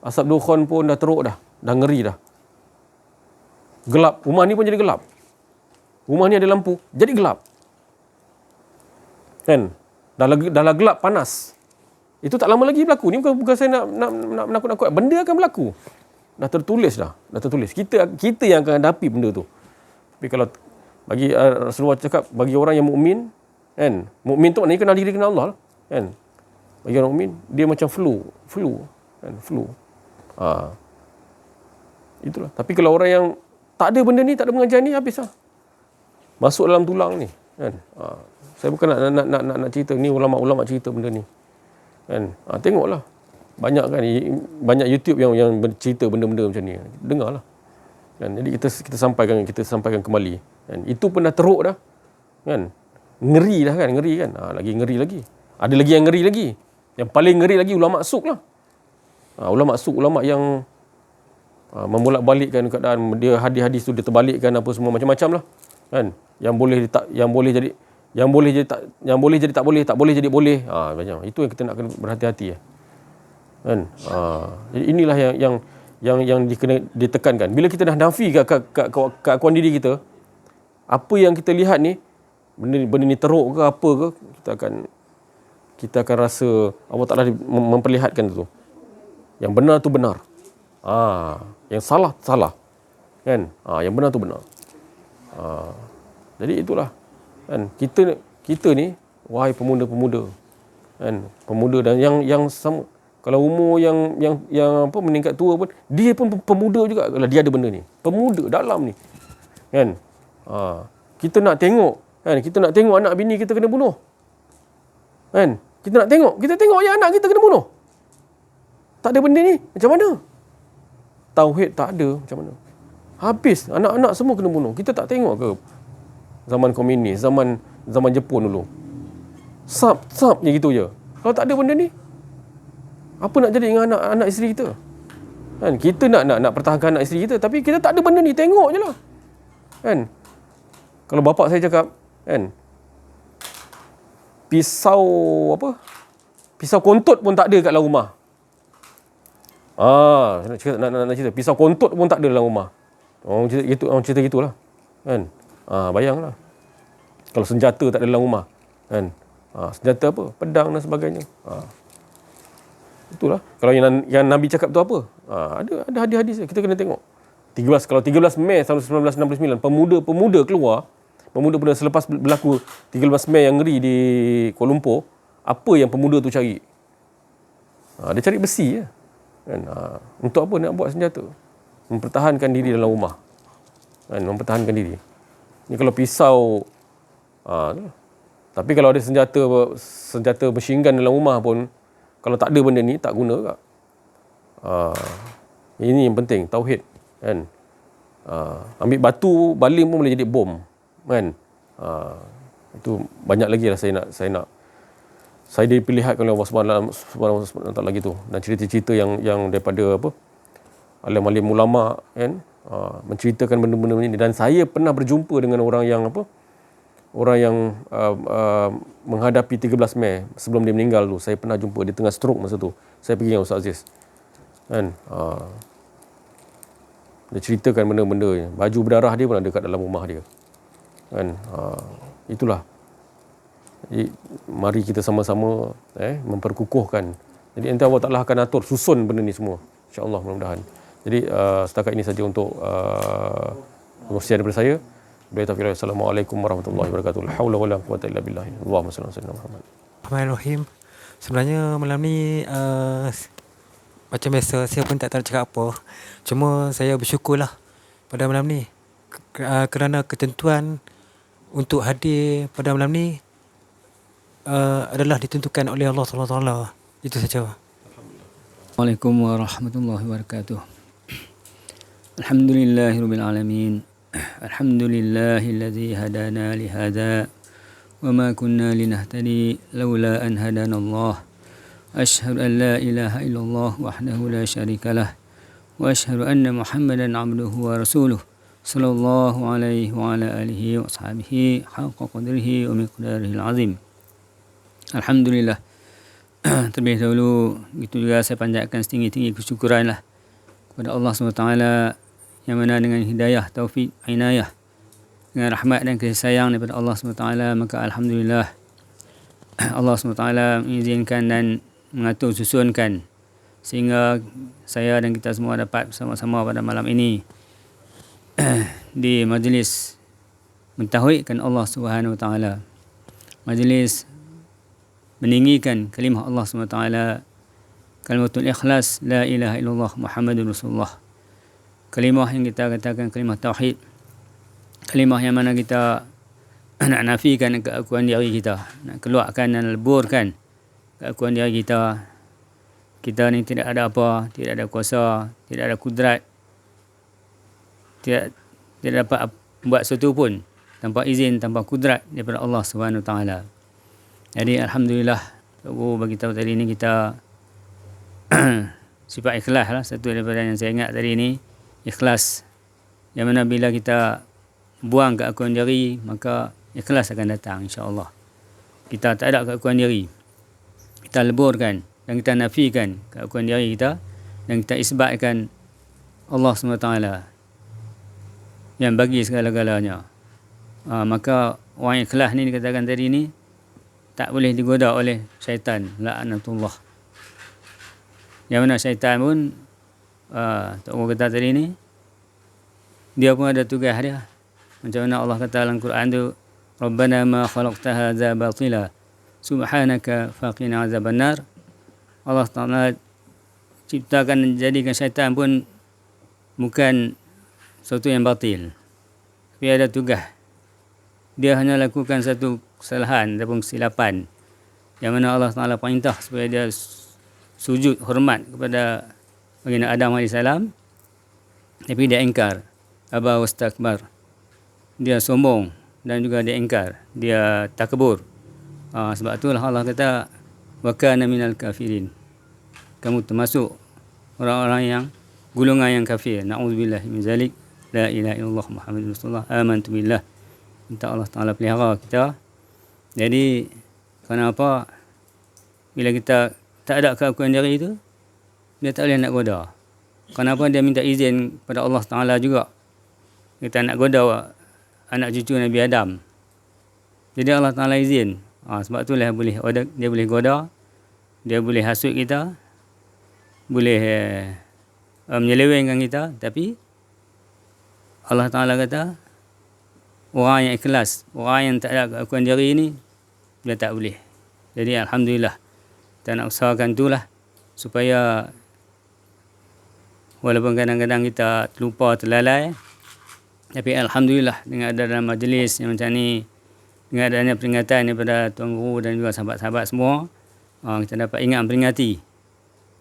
Ashab Dukhon pun dah teruk dah ngeri dah. Gelap, rumah ni pun jadi gelap. Rumah ni ada lampu, jadi gelap. Kan? Dah gelap, panas. Itu tak lama lagi berlaku. Ni bukan saya nak menakut-nakut. Benda akan berlaku. Dah tertulis. Kita yang akan hadapi benda tu. Tapi kalau bagi Rasulullah cakap, bagi orang yang mukmin, kan? Mukmin tu maknanya kenal diri, kenal Allah, kan? Bagi orang mukmin, dia macam flu, kan? Flu. Itulah. Tapi kalau orang yang tak ada benda ni, tak ada pengajian ni, habislah. Masuk dalam tulang ni, kan? Saya bukan nak cerita ni, ulama' cerita benda ni. Kan? Tengoklah. Banyak YouTube yang bercerita benda-benda macam ni. Dengarlah. Kan? Jadi kita sampaikan kembali. Kan? Itu pun dah teruk dah. Kan? Ngeri dah kan? Lagi ngeri lagi. Ada lagi yang ngeri lagi. Yang paling ngeri lagi ulama' suk lah. Ulama' yang membolak-balikkan keadaan, dia hadis-hadis tu dia terbalikkan apa semua macam-macam lah. Kan? Yang boleh jadi tak boleh, tak boleh jadi boleh. Macam itu yang kita nak kena berhati-hati. Kan? Jadi inilah yang ditekankan. Bila kita dah nafi keakuan diri kita, apa yang kita lihat ni, benda ni teruk ke apa ke, kita akan rasa Allah Ta'ala memperlihatkan tu. Yang benar tu benar. Yang salah salah. Kan? Yang benar tu benar. Jadi itulah. Kan? Kita ni, wahai pemuda-pemuda, kan? Pemuda dan yang sama, kalau umur yang apa meningkat tua pun, dia pun pemuda juga kalau dia ada benda ni. Pemuda dalam ni. Kan? Kita nak tengok, kan? Kita nak tengok anak bini kita kena bunuh. Kan? Kita tengok je anak kita kena bunuh. Tak ada benda ni. Macam mana? Tauhid tak ada. Macam mana? Habis. Anak-anak semua kena bunuh. Kita tak tengok ke? Zaman komunis, zaman Jepun dulu. Sap je gitu je. Kalau tak ada benda ni, apa nak jadi dengan anak isteri kita? Kan? Kita nak pertahankan anak isteri kita, tapi kita tak ada benda ni. Tengok je lah. Kan? Kalau bapak saya cakap, kan, pisau kontot pun tak ada kat dalam rumah. Nak cerita pisau kontot pun tak ada dalam rumah. Orang cerita gitulah. Kan? Bayanglah. Kalau senjata tak ada dalam rumah. Kan? Senjata apa? Pedang dan sebagainya. Itulah. Kalau yang Nabi cakap tu apa? Ada hadis-hadis. Kita kena tengok. Kalau 13 Mei tahun 1969 pemuda keluar, pemuda selepas berlaku 13 Mei yang ngeri di Kuala Lumpur, apa yang pemuda tu cari? Dia cari besi je. Kan? Untuk apa nak buat senjata? Mempertahankan diri dalam rumah. Kan? Mempertahankan diri. Ni kalau pisau, tapi kalau ada senjata machine gun dalam rumah pun, kalau tak ada benda ni, tak guna kak. Ini yang penting, tauhid. Kan? Ambil batu, baling pun boleh jadi bom. Kan? Itu banyak lagi lah saya diperlihatkan oleh Allah Subhanahu Wa Taala gitu. Dan cerita-cerita yang daripada alim-alim ulama, kan, menceritakan benda-benda ini. Dan saya pernah berjumpa dengan orang yang menghadapi 13 Mei sebelum dia meninggal tu. Saya pernah jumpa dia tengah stroke masa tu. Saya pergi dengan Ustaz Aziz. Kan? Dia ceritakan benda-benda ni. Baju berdarah dia pun ada dekat dalam rumah dia. Kan? Itulah. Jadi, mari kita sama-sama memperkukuhkan. Jadi nanti Allah Ta'ala akan atur, susun benda ni semua. InsyaAllah, mudah-mudahan. Jadi setakat ini saja untuk pengusian daripada saya. Assalamualaikum warahmatullahi wabarakatuh. La haula wala quwwata illa billah. Allahumma salli ala sayyidina Muhammad. Bismillahirrahmanirrahim. Sebenarnya malam ni macam biasa saya pun tak tahu cakap apa. Cuma saya bersyukurlah pada malam ni kerana ketentuan untuk hadir pada malam ni adalah ditentukan oleh Allah SWT. Itu saja. Assalamualaikum warahmatullahi wabarakatuh. Alhamdulillahirabbil alamin. Alhamdulillahillazi hadana li hadza wa ma kunna linahtadi laula an hadanallah. Asyhadu an la ilaha illallah wahdahu la syarikalah wa asyhadu anna Muhammadan abduhu wa rasuluh sallallahu alaihi wa ala alihi wa sahbihi haqqa qadrihi wa miqdarihil azim. Alhamdulillah. Terlebih dahulu itu juga saya panjatkan setinggi-tinggi kesyukuranlah kepada Allah SWT yang mana dengan hidayah, taufik, inayah, dengan rahmat dan kasih sayang daripada Allah SWT, maka alhamdulillah Allah SWT mengizinkan dan mengatur susunkan sehingga saya dan kita semua dapat bersama-sama pada malam ini di majlis mentauhidkan Allah Subhanahu Wa Taala, majlis meninggikan kalimah Allah SWT, kalimatul ikhlas, la ilaha illallah Muhammadur Rasulullah. Kalimah yang kita katakan kalimah tauhid, kalimah yang mana kita nak nafikan keakuan diri kita, nak keluarkan dan leburkan keakuan diri kita. Kita ni tidak ada apa, tidak ada kuasa, tidak ada kudrat, tidak dapat buat sesuatu pun tanpa izin, tanpa kudrat daripada Allah Subhanahu Wa Taala. Jadi alhamdulillah, Guru bagi tahu tadi ni kita sifat ikhlas lah, satu daripada yang saya ingat tadi ni, ikhlas. Yang mana bila kita buang keakuan diri, maka ikhlas akan datang insya-Allah. Kita tak ada keakuan diri, kita leburkan dan kita nafikan keakuan diri kita dan kita isbatkan Allah SWT yang bagi segala-galanya. Maka orang ikhlas ni dikatakan tadi ni tak boleh digoda oleh syaitan, la'anatullah. Yang mana syaitan pun Tok Guru kata tadi ni, dia pun ada tugas dia. Macam mana Allah kata dalam Quran tu, Rabbana ma khalaqta hadza batila subhanaka faqina azabannar. Allah Taala ciptakan dan jadikan syaitan pun bukan sesuatu yang batil, tapi ada tugas. Dia hanya lakukan satu kesalahan ataupun kesilapan yang mana Allah Taala perintah supaya dia sujud hormat kepada baginda Adam AS, tapi dia ingkar, aba wastakbar, dia sombong dan juga dia ingkar, dia takabur. Sebab itulah Allah kata wa kana minal kafirin, kamu termasuk orang-orang yang golongan yang kafir. Na'udzubillah min zalik. La ilaha illallah Muhammadur Rasulullah. Amantu billah. Minta Allah Ta'ala pelihara kita. Jadi kenapa bila kita tak ada keakuan diri itu, dia tak boleh nak goda. Kenapa dia minta izin pada Allah Ta'ala juga? Kita nak goda anak cucu Nabi Adam. Jadi Allah Ta'ala izin. Sebab itulah dia boleh goda, dia boleh hasut kita, boleh menyelewengkan kita, tapi Allah Ta'ala kata orang yang ikhlas, orang yang tak ada keakuan diri ini, dia tak boleh. Jadi Alhamdulillah, kita nak usahakan itulah supaya walaupun kadang-kadang kita terlupa, terlalai, tapi Alhamdulillah dengan ada dalam majlis yang macam ni, dengan adanya peringatan daripada Tuan Guru dan juga sahabat-sahabat semua, kita dapat ingat peringati.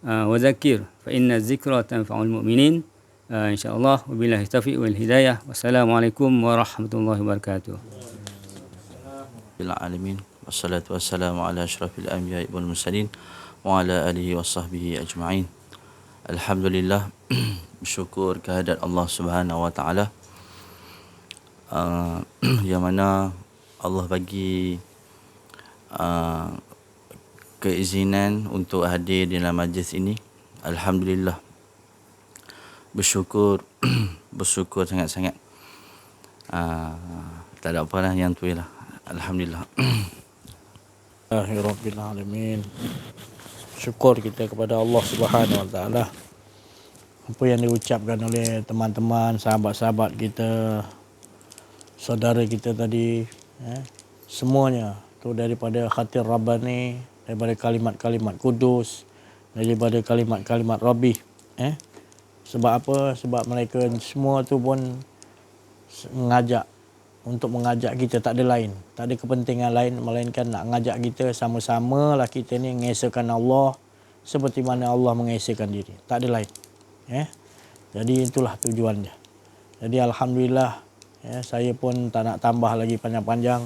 Wa zakir fa inna zikra tanfa'ul mu'minin. InsyaAllah. Wabillahi taufiq wal hidayah. Wassalamualaikum warahmatullahi wabarakatuh. Alamin. Wassalatu wassalamu ala asyrafil anbiya'i wal mursalin wa ala alihi wa sahbihi ajma'in. Alhamdulillah, bersyukur kehadirat Allah Subhanahu wa taala, yang mana Allah bagi keizinan untuk hadir di dalam majlis ini. Alhamdulillah, bersyukur bersyukur sangat-sangat. Tak ada apa lah, yang tu lah. Alhamdulillah. Rabbil alamin. Syukur kita kepada Allah Subhanahu wa taala. Apa yang diucapkan oleh teman-teman, sahabat-sahabat kita, saudara kita tadi, semuanya tu daripada khatir Rabbani, daripada kalimat-kalimat kudus, daripada kalimat-kalimat Rabbi. Sebab apa? Sebab mereka semua tu pun untuk mengajak kita, tak ada lain, tak ada kepentingan lain melainkan nak mengajak kita sama-sama lah kita ni mengesahkan Allah seperti mana Allah mengesahkan diri, tak ada lain. Jadi itulah tujuannya. Jadi Alhamdulillah, saya pun tak nak tambah lagi panjang-panjang.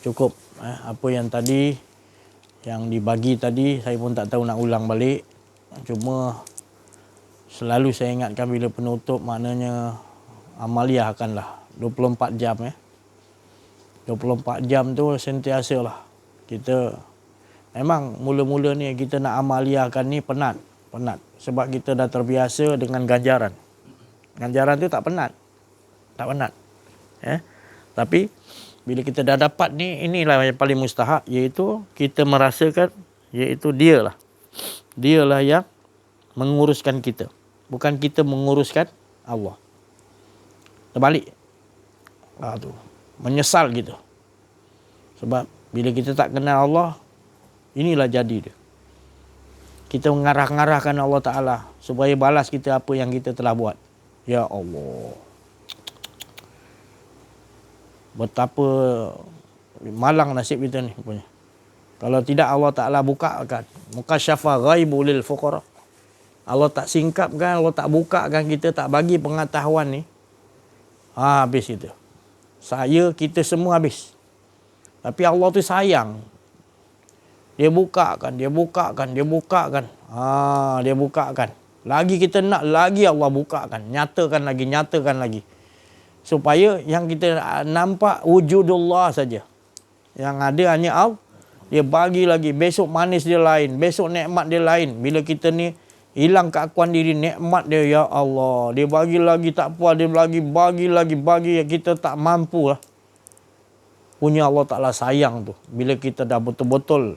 Cukup apa yang tadi yang dibagi tadi, saya pun tak tahu nak ulang balik. Cuma selalu saya ingatkan bila penutup, maknanya amaliah akanlah 24 jam. 24 jam tu sentiasa lah kita, memang mula-mula ni kita nak amaliahkan ni penat. Sebab kita dah terbiasa dengan ganjaran. Ganjaran tu tak penat. Tapi bila kita dah dapat ni, inilah yang paling mustahak, iaitu kita merasakan, iaitu dialah yang menguruskan kita, bukan kita menguruskan Allah. Terbalik. Tu menyesal gitu. Sebab bila kita tak kenal Allah, inilah jadi dia. Kita mengarah-ngarahkan Allah Ta'ala supaya balas kita apa yang kita telah buat. Ya Allah, betapa malang nasib kita ni punya. Kalau tidak Allah Ta'ala bukakan mukasyafa ghaibu lil fuqara, Allah tak singkapkan, Allah tak bukakan kita, tak bagi pengetahuan ni, habis kita. Kita semua habis. Tapi Allah tu sayang. Dia bukakan. Dia bukakan. Lagi kita nak, lagi Allah bukakan. Nyatakan lagi. Supaya yang kita nampak wujudullah saja. Yang ada hanya Allah. Dia bagi lagi. Besok manis dia lain. Besok nikmat dia lain. Bila kita ni hilang keakuan diri, nikmat dia, ya Allah, dia bagi lagi, tak puas, dia bagi yang kita tak mampu lah. Punya Allah Ta'ala sayang tu. Bila kita dah betul-betul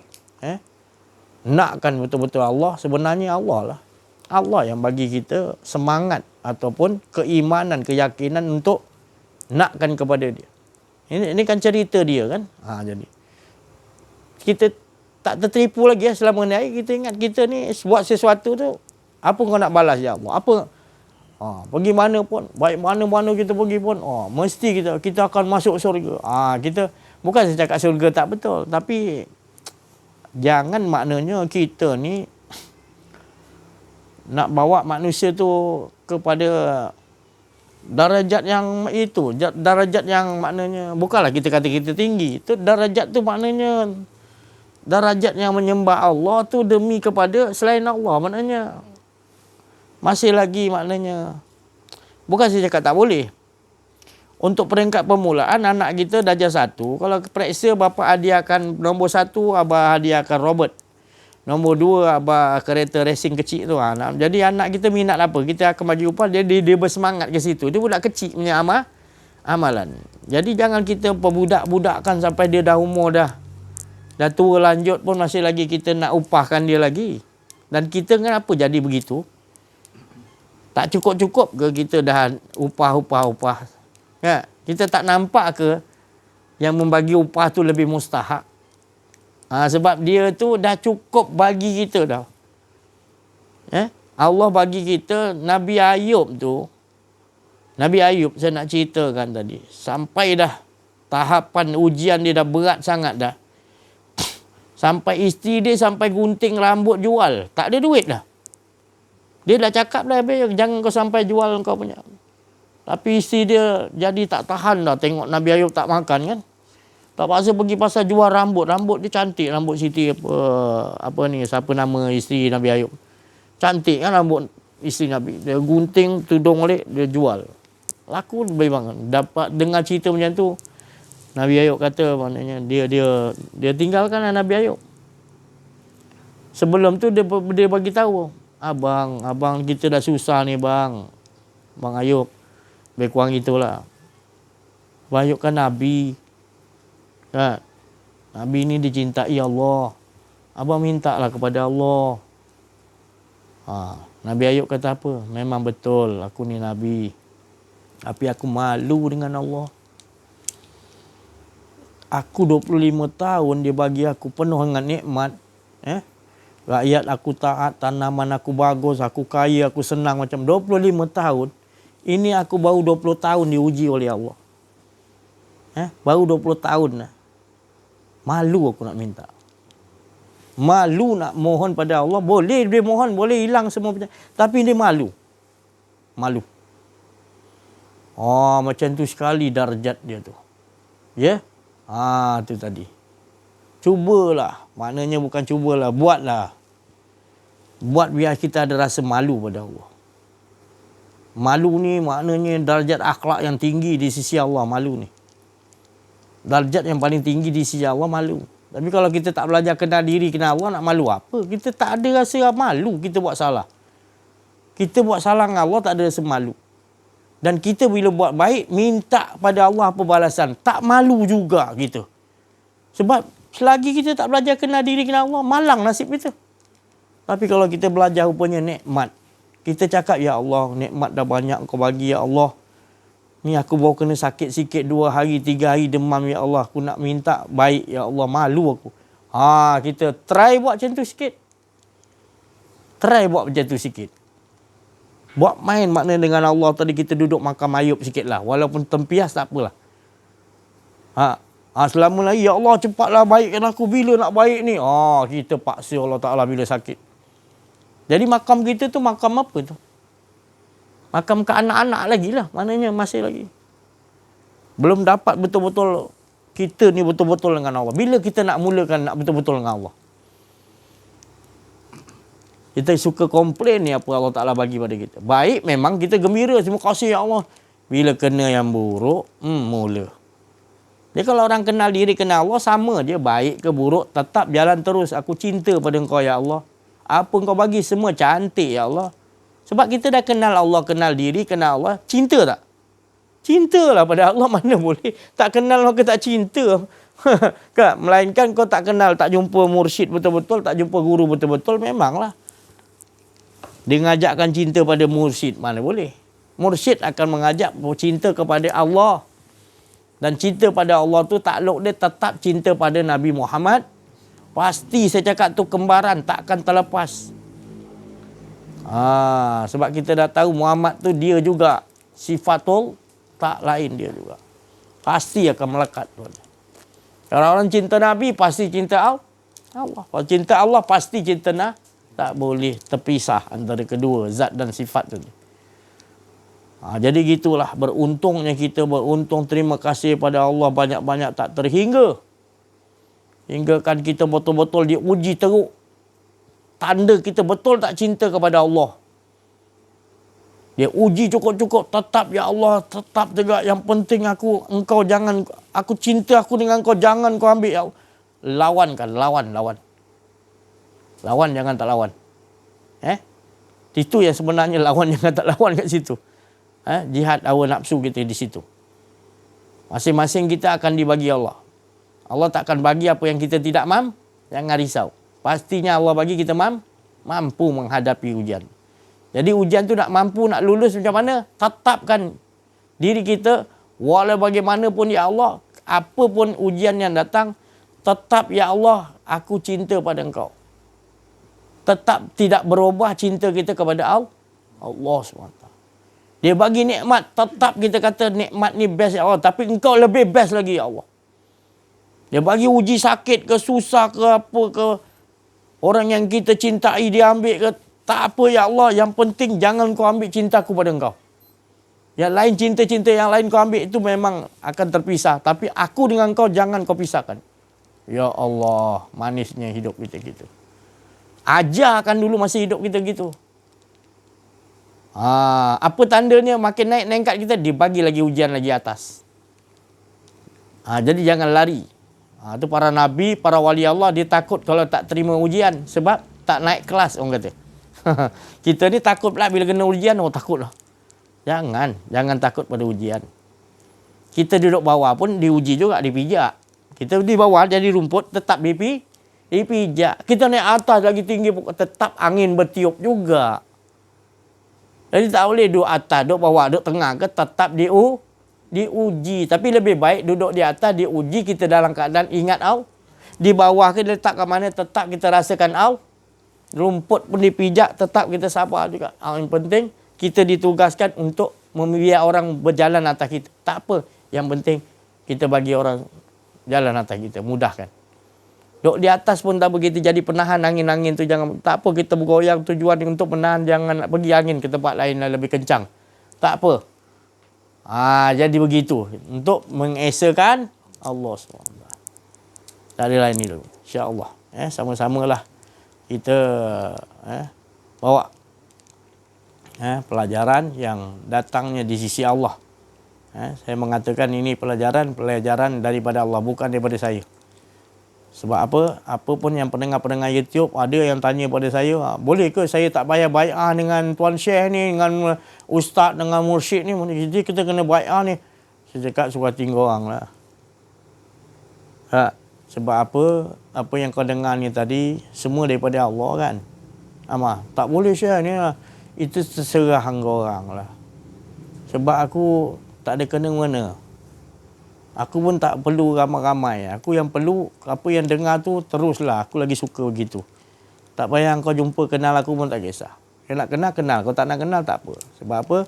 nakkan betul-betul Allah, sebenarnya Allah lah. Allah yang bagi kita semangat ataupun keimanan, keyakinan untuk nakkan kepada dia. Ini kan cerita dia kan. Jadi kita tak tertipu lagi selama ni. Kita ingat kita ni buat sesuatu tu, apa kau nak balas ya Allah? Apa? Pergi mana pun, baik mana-mana kita pergi pun, mesti kita akan masuk syurga. Kita bukan saya cakap syurga tak betul, tapi jangan maknanya kita ni nak bawa manusia tu kepada darajat yang itu, darajat yang maknanya bukanlah kita kata kita tinggi. Itu darajat tu maknanya darajat yang menyembah Allah tu demi kepada selain Allah. Maknanya masih lagi maknanya bukan saya cakap tak boleh. Untuk peringkat permulaan anak kita darjah 1, kalau periksa bapa hadiahkan nombor 1, abah hadiahkan Robert. Nombor 2 abah kereta racing kecil tu. Jadi anak kita minat apa, kita akan bagi upah, dia bersemangat ke situ. Dia budak kecil punya amalan. Jadi jangan kita perbudak-budakkan sampai dia dah umur dah tua lanjut pun masih lagi kita nak upahkan dia lagi. Dan kita kenapa jadi begitu? Tak cukup-cukup ke kita dah upah. Ya, kita tak nampak ke yang membagi upah tu lebih mustahak? Sebab dia tu dah cukup bagi kita dah. Allah bagi kita. Nabi Ayub saya nak ceritakan tadi. Sampai dah tahapan ujian dia dah berat sangat dah. Sampai isteri dia sampai gunting rambut jual. Tak ada duit dah. Dia dah cakap dah, jangan kau sampai jual kau punya. Tapi isteri dia jadi tak tahan dah tengok Nabi Ayub tak makan kan. Tak paksa pergi pasal jual rambut. Rambut dia cantik. Rambut Siti siapa nama isteri Nabi Ayub. Cantik kan rambut isteri Nabi. Dia gunting tudung balik, dia jual. Laku lebih banget. Dapat dengar cerita macam tu. Nabi Ayub kata maknanya dia tinggalkan Nabi Ayub. Sebelum tu dia bagi tahu, abang kita dah susah ni bang Ayub. Lebih kurang itulah. Abang Ayub kan Nabi. Kan? Nabi ni dicintai Allah. Abang mintalah kepada Allah. Nabi Ayub kata apa? Memang betul aku ni Nabi. Tapi aku malu dengan Allah. Aku 25 tahun dia bagi aku penuh dengan nikmat. Rakyat aku taat, tanaman aku bagus, aku kaya, aku senang macam 25 tahun. Ini aku baru 20 tahun diuji oleh Allah. Baru 20 tahun lah. Malu aku nak minta. Malu nak mohon pada Allah. Boleh dia mohon, boleh hilang semua. Tapi dia malu. Macam tu sekali darjat dia tu. Ya? Tu tadi. Cubalah. Maknanya bukan cubalah. Buatlah. Buat biar kita ada rasa malu pada Allah. Malu ni maknanya darjat akhlak yang tinggi di sisi Allah. Malu ni. Darjat yang paling tinggi di sisi Allah malu. Tapi kalau kita tak belajar kenal diri, kenal Allah, nak malu apa? Kita tak ada rasa malu kita buat salah. Kita buat salah dengan Allah tak ada rasa malu. Dan kita bila buat baik, minta pada Allah apa balasan. Tak malu juga kita. Sebab selagi kita tak belajar kenal diri, kenal Allah, malang nasib kita. Tapi kalau kita belajar rupanya nikmat. Kita cakap, ya Allah, nikmat dah banyak kau bagi, ya Allah. Ni aku baru kena sakit sikit 2 hari, 3 hari demam, ya Allah. Aku nak minta baik, ya Allah. Malu aku. Kita try buat macam tu sikit. Buat main makna dengan Allah tadi kita duduk makam Ayub sikit lah. Walaupun tempias tak apalah. Selama lagi, ya Allah cepatlah baikkan aku. Bila nak baik ni? Kita paksa Allah Ta'ala bila sakit. Jadi makam kita tu makam apa tu? Makam ke anak-anak lagi lah. Maknanya masih lagi. Belum dapat betul-betul kita ni betul-betul dengan Allah. Bila kita nak mulakan nak betul-betul dengan Allah? Kita suka komplain ni apa Allah Ta'ala bagi pada kita. Baik memang kita gembira. Terima kasih ya Allah. Bila kena yang buruk, mula. Jadi kalau orang kenal diri, kenal Allah, sama je. Baik ke buruk, tetap jalan terus. Aku cinta pada engkau ya Allah. Apa engkau bagi semua cantik ya Allah. Sebab kita dah kenal Allah, kenal diri, kenal Allah. Cinta tak? Cintalah pada Allah, mana boleh. Tak kenal maka tak cinta. Melainkan kau tak kenal, tak jumpa mursyid betul-betul, tak jumpa guru betul-betul, memanglah. Dia mengajakkan cinta pada mursyid, mana boleh. Mursyid akan mengajak cinta kepada Allah. Dan cinta pada Allah tu takluk dia tetap cinta pada Nabi Muhammad. Pasti saya cakap tu kembaran, takkan terlepas. Sebab kita dah tahu Muhammad tu dia juga sifatul, tak lain dia juga. Pasti akan melekat. Kalau orang cinta Nabi, pasti cinta Allah. Kalau cinta Allah, pasti cinta Tak boleh terpisah antara kedua zat dan sifat tu. Jadi gitulah, beruntungnya kita, beruntung, terima kasih pada Allah banyak-banyak tak terhingga. Hingga kan kita betul-betul diuji teruk. Tanda kita betul tak cinta kepada Allah. Dia uji cukup-cukup, tetap ya Allah, tetap juga yang penting engkau jangan, aku cinta aku dengan engkau, jangan kau ambil ya Allah. Lawan, jangan tak lawan. Itu yang sebenarnya lawan, jangan tak lawan kat situ. Jihad hawa nafsu kita di situ. Masing-masing kita akan dibagi Allah. Allah tak akan bagi apa yang kita tidak mampu. Jangan risau. Pastinya Allah bagi kita mampu menghadapi ujian. Jadi ujian tu nak mampu, nak lulus macam mana? Tetapkan diri kita, walau bagaimanapun ya Allah, apa pun ujian yang datang, tetap ya Allah, aku cinta pada engkau. Tetap tidak berubah cinta kita kepada Allah SWT. Dia bagi nikmat, tetap kita kata nikmat ni best ya Allah. Tapi engkau lebih best lagi ya Allah. Dia bagi uji sakit ke, susah ke, apa ke. Orang yang kita cintai dia ambil ke. Tak apa ya Allah. Yang penting jangan kau ambil cintaku pada engkau. Yang lain, cinta-cinta yang lain kau ambil itu memang akan terpisah. Tapi aku dengan kau jangan kau pisahkan. Ya Allah, manisnya hidup kita gitu. Ajarkan dulu masa hidup kita gitu. Apa tandanya makin naik nengkat kita, dibagi lagi ujian lagi atas. Jadi jangan lari. Itu para nabi, para wali Allah, dia takut kalau tak terima ujian. Sebab tak naik kelas orang kata. Kita ni takut pula bila kena ujian, takut lah. Jangan takut pada ujian. Kita duduk bawah pun diuji juga, dipijak. Kita di bawah jadi rumput, tetap dipijak. Kita naik atas lagi tinggi, tetap angin bertiup juga. Jadi tak boleh duduk atas, duduk bawah, duduk tengah ke, tetap diuji. Tapi lebih baik duduk di atas, diuji, kita dalam keadaan ingat Allah. Di bawah ke letak ke mana, tetap kita rasakan Allah. Rumput pun dipijak, tetap kita sabar juga. Yang penting, kita ditugaskan untuk membiarkan orang berjalan atas kita. Tak apa. Yang penting, kita bagi orang jalan atas kita. Mudahkan. Duduk di atas pun tak begitu, jadi penahan angin-angin tu jangan. Tak apa kita bergoyang, tujuan untuk menahan, jangan nak pergi angin ke tempat lain lebih kencang. Tak apa. Jadi begitu. Untuk mengesakan Allah SWT. Tak ada lain ni dulu. InsyaAllah. Sama-samalah kita bawa pelajaran yang datangnya di sisi Allah. Saya mengatakan ini pelajaran daripada Allah, bukan daripada saya. Sebab apa pun yang pendengar-pendengar YouTube, ada yang tanya pada saya, boleh ke saya tak payah bai'ah dengan Tuan Syekh ni, dengan Ustaz, dengan Mursyid ni, jadi kita kena bai'ah ni. Saya cakap suka tinggal orang lah. Sebab apa yang kau dengar ni tadi, semua daripada Allah kan. Tak boleh Syekh ni lah. Itu terserah hangga orang lah. Sebab aku tak ada kena-mengena. Aku pun tak perlu ramai-ramai. Aku yang perlu, apa yang dengar tu teruslah. Aku lagi suka begitu. Tak payah kau jumpa, kenal aku pun tak kisah. Kau nak kenal, kenal. Kau tak nak kenal, tak apa. Sebab apa?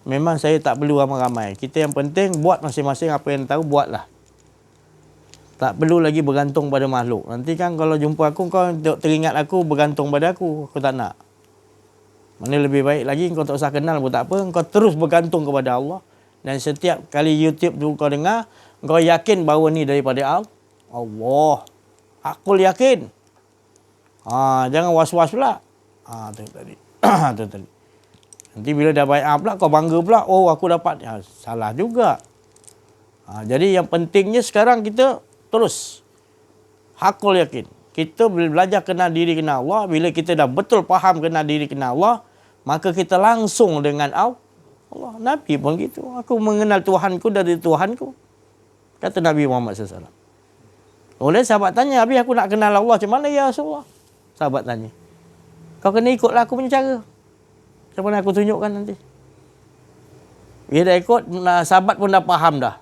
Memang saya tak perlu ramai-ramai. Kita yang penting buat masing-masing apa yang tahu, buatlah. Tak perlu lagi bergantung pada makhluk. Nanti kan kalau jumpa aku, kau teringat aku, bergantung pada aku. Kau tak nak. Mana lebih baik lagi, kau tak usah kenal pun tak apa. Kau terus bergantung kepada Allah. Dan setiap kali YouTube tu kau dengar, kau yakin bahawa ni daripada Allah. Aku yakin. Jangan was-was pula. Tu tadi. Tu tadi. Nanti bila dah bai'ah pula, kau bangga pula. Oh, aku dapat. Salah juga. Jadi yang pentingnya sekarang kita terus hakul yakin. Kita belajar kenal diri, kenal Allah. Bila kita dah betul faham kenal diri, kenal Allah, maka kita langsung dengan Allah. Nabi pun gitu. Aku mengenal Tuhanku dari Tuhanku. Kata Nabi Muhammad SAW. Oleh sahabat tanya, Nabi aku nak kenal Allah macam mana ya Rasulullah? Sahabat tanya. Kau kena ikutlah aku punya cara. Macam mana aku tunjukkan nanti. Bila dah ikut, sahabat pun dah faham dah.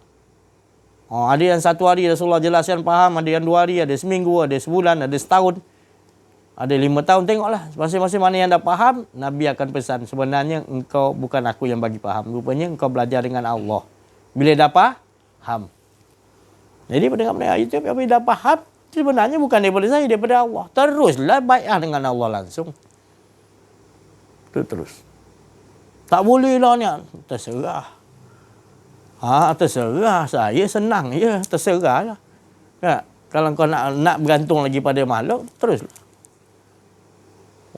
Ada yang 1 hari Rasulullah jelaskan faham, ada yang 2 hari, ada seminggu, ada sebulan, ada setahun, ada 5 tahun. Tengoklah masing-masing mana yang dah faham, Nabi akan pesan, sebenarnya engkau bukan aku yang bagi faham, rupanya engkau belajar dengan Allah. Bila dah faham. Jadi pendengar-pendengar YouTube yang dah faham, sebenarnya bukan daripada saya, daripada Allah. Teruslah bai'ah dengan Allah langsung. Tu terus. Tak boleh lah ni. Terserah. Terserah. Saya senang je. Terserah lah. Ya. Kalau kau nak bergantung lagi pada makhluk, teruslah.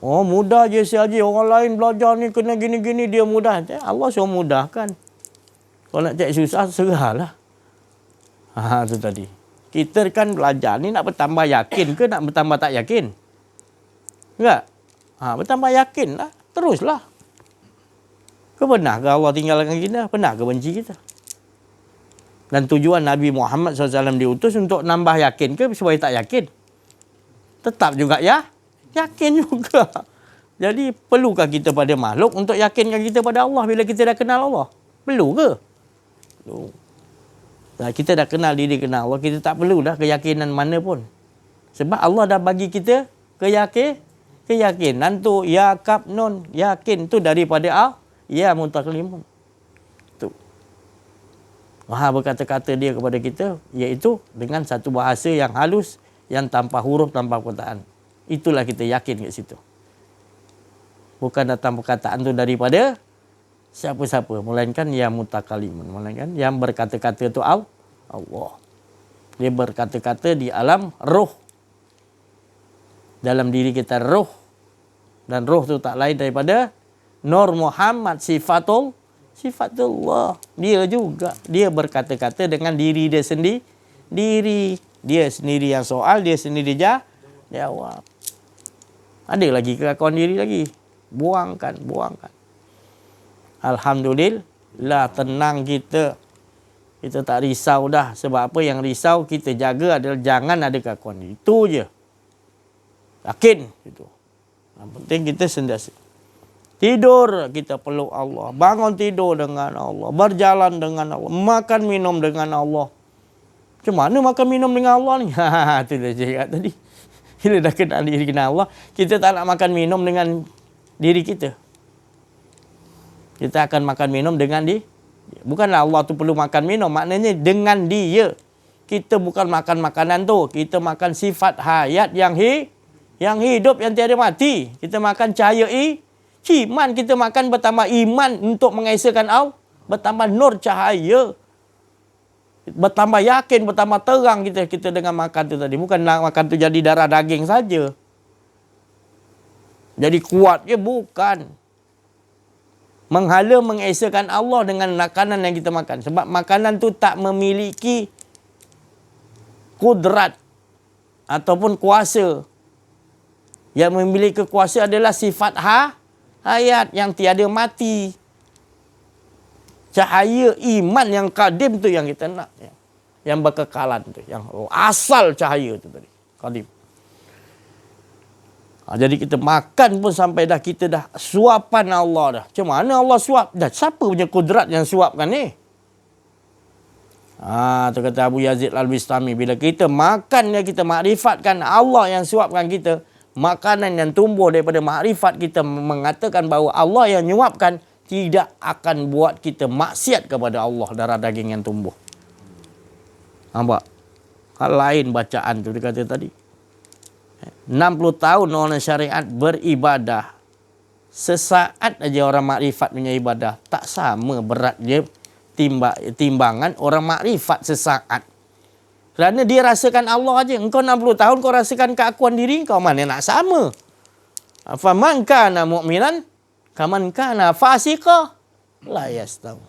Oh, mudah je saja. Orang lain belajar ni kena gini-gini, dia mudah. Allah suruh mudahkan. Kalau nak cek susah, serahlah. Tu tadi. Kita kan belajar ni nak bertambah yakin ke nak bertambah tak yakin? Enggak? Bertambah yakin lah. Teruslah. Pernah ke Allah tinggalkan kita? Pernah ke benci kita? Dan tujuan Nabi Muhammad SAW diutus untuk nambah yakin ke supaya tak yakin? Tetap juga ya. Yakin juga. Jadi perlukah kita pada makhluk untuk yakinkan kita pada Allah bila kita dah kenal Allah? Perlu ke? Perlu. Nah, kita dah kenal diri, kenal Allah, kita tak perlu dah keyakinan mana pun. Sebab Allah dah bagi kita keyakinan tu, ya kapnun, yakin tu daripada ya mutaklimun. Tu. Maha berkata-kata dia kepada kita, iaitu dengan satu bahasa yang halus, yang tanpa huruf, tanpa perkataan. Itulah kita yakin kat situ. Bukan datang perkataan tu daripada siapa-siapa, melainkan yang mutakalimun, melainkan yang berkata-kata tu Allah. Dia berkata-kata di alam roh. Dalam diri kita roh. Dan roh tu tak lain daripada Nur Muhammad, sifatullah. Dia juga, dia berkata-kata dengan diri dia sendiri. Dia sendiri yang soal, dia sendiri jawab. Ada lagi kelakuan diri lagi. Buangkan. Alhamdulillah, tenang kita. Kita tak risau dah. Sebab apa yang risau kita jaga adalah jangan ada kelakuan diri. Itu je. Yakin. Itu. Yang penting kita sentiasa. Tidur kita peluk Allah. Bangun tidur dengan Allah. Berjalan dengan Allah. Makan minum dengan Allah. Macam mana makan minum dengan Allah ni? Itu dah cakap tadi. Bila dah kenal diri, kenal Allah, kita tak nak makan minum dengan diri kita. Kita akan makan minum dengan dia. Bukanlah Allah tu perlu makan minum. Maknanya dengan dia. Kita bukan makan makanan tu. Kita makan sifat hayat yang hidup, yang tiada mati. Kita makan cahaya iman. Kita makan bertambah iman untuk mengesakan Allah. Bertambah nur cahaya. Bertambah yakin, bertambah terang kita dengan makan tu tadi. Bukan nak makan tu jadi darah daging saja. Jadi kuat je, bukan. Menghala mengesakan Allah dengan makanan yang kita makan. Sebab makanan tu tak memiliki kudrat ataupun kuasa. Yang memiliki kuasa adalah sifat hayat yang tiada mati. Cahaya iman yang kadim tu yang kita nak. Yang berkekalan tu. Yang asal cahaya tu tadi. Kadim. Jadi kita makan pun sampai dah kita dah suapan Allah dah. Macam mana Allah suap? Dah siapa punya kudrat yang suapkan ni? Tu kata Abu Yazid Al-Bistami. Bila kita makan, kita makrifatkan Allah yang suapkan kita. Makanan yang tumbuh daripada makrifat kita mengatakan bahawa Allah yang nyuapkan. Tidak akan buat kita maksiat kepada Allah, darah daging yang tumbuh. Nampak? Hal lain bacaan tu dia kata tadi. 60 tahun orang syariat beribadah. Sesaat aja orang makrifat punya ibadah. Tak sama berat dia timbangan orang makrifat sesaat. Kerana dia rasakan Allah aja. Engkau 60 tahun kau rasakan keakuan diri kau, mana nak sama? Faman kana mu'minan kaman kana fasiqah la yastawi.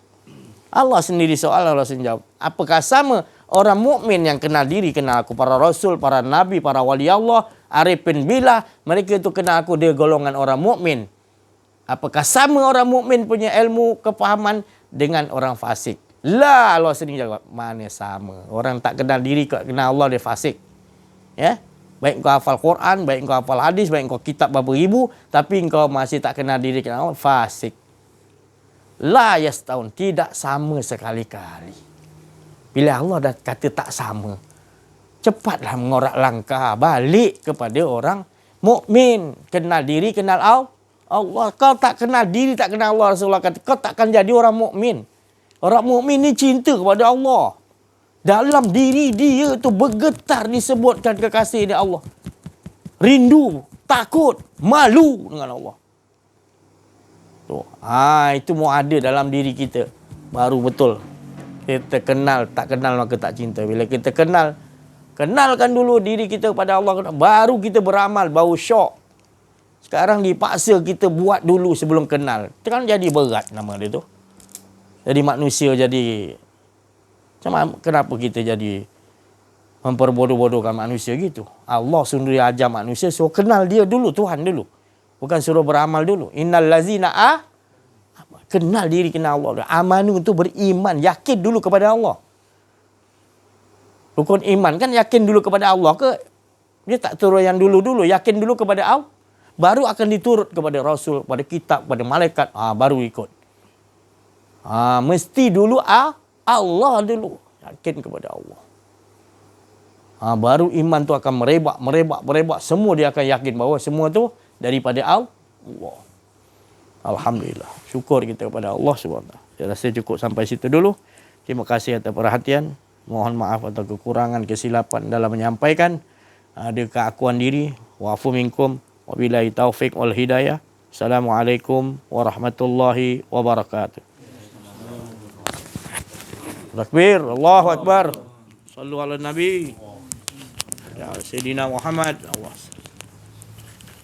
Allah sendiri soal, Allah sendiri jawab. Apakah sama orang mukmin yang kenal diri, kenal aku para rasul, para nabi, para wali Allah, arifin billah, mereka itu kenal aku, dia golongan orang mukmin. Apakah sama orang mukmin punya ilmu, kefahaman dengan orang fasik? La, Allah sendiri jawab. Mana sama? Orang tak kenal diri, kenal Allah, dia fasik. Ya? Baik kau hafal Quran, baik kau hafal hadis, baik kau kitab berapa ribu, tapi kau masih tak kenal diri, kenal Allah, fasik. La yastawun, tidak sama sekali-kali. Bila Allah dah kata tak sama, cepatlah mengorak langkah balik kepada orang mukmin. Kenal diri, kenal Allah. Kau tak kenal diri, tak kenal Allah, Rasulullah kata, kau takkan jadi orang mukmin. Orang mukmin ni cinta kepada Allah. Dalam diri dia tu bergetar disebutkan kekasih dia Allah. Rindu, takut, malu dengan Allah. Tu. Itu mau ada dalam diri kita. Baru betul. Kita kenal, tak kenal maka tak cinta. Bila kita kenalkan dulu diri kita kepada Allah, baru kita beramal, baru syok. Sekarang dipaksa kita buat dulu sebelum kenal. Itu kan jadi berat nama dia tu. Jadi manusia jadi kenapa kita jadi memperbodoh-bodohkan manusia gitu? Allah sendiri ajar manusia suruh kenal dia dulu, Tuhan dulu. Bukan suruh beramal dulu. Innal lazina kenal diri, kenal Allah. Amanu itu beriman, yakin dulu kepada Allah. Rukun iman kan yakin dulu kepada Allah ke? Dia tak turun yang dulu-dulu, yakin dulu kepada Allah. Baru akan diturut kepada Rasul, kepada kitab, kepada malaikat. Baru ikut. Mesti dulu Allah dulu. Yakin kepada Allah. Baru iman tu akan merebak. Semua dia akan yakin bahawa semua tu daripada Allah. Alhamdulillah. Syukur kita kepada Allah SWT. Saya rasa cukup sampai situ dulu. Terima kasih atas perhatian. Mohon maaf atas kekurangan, kesilapan dalam menyampaikan. Ada keakuan diri. Wa'afu minkum. Wabillahi taufiq wal hidayah. Assalamualaikum warahmatullahi wabarakatuh. Takbir. Allahu Akbar. Sallu ala Nabi. Ya Sayyidina Muhammad. Allah.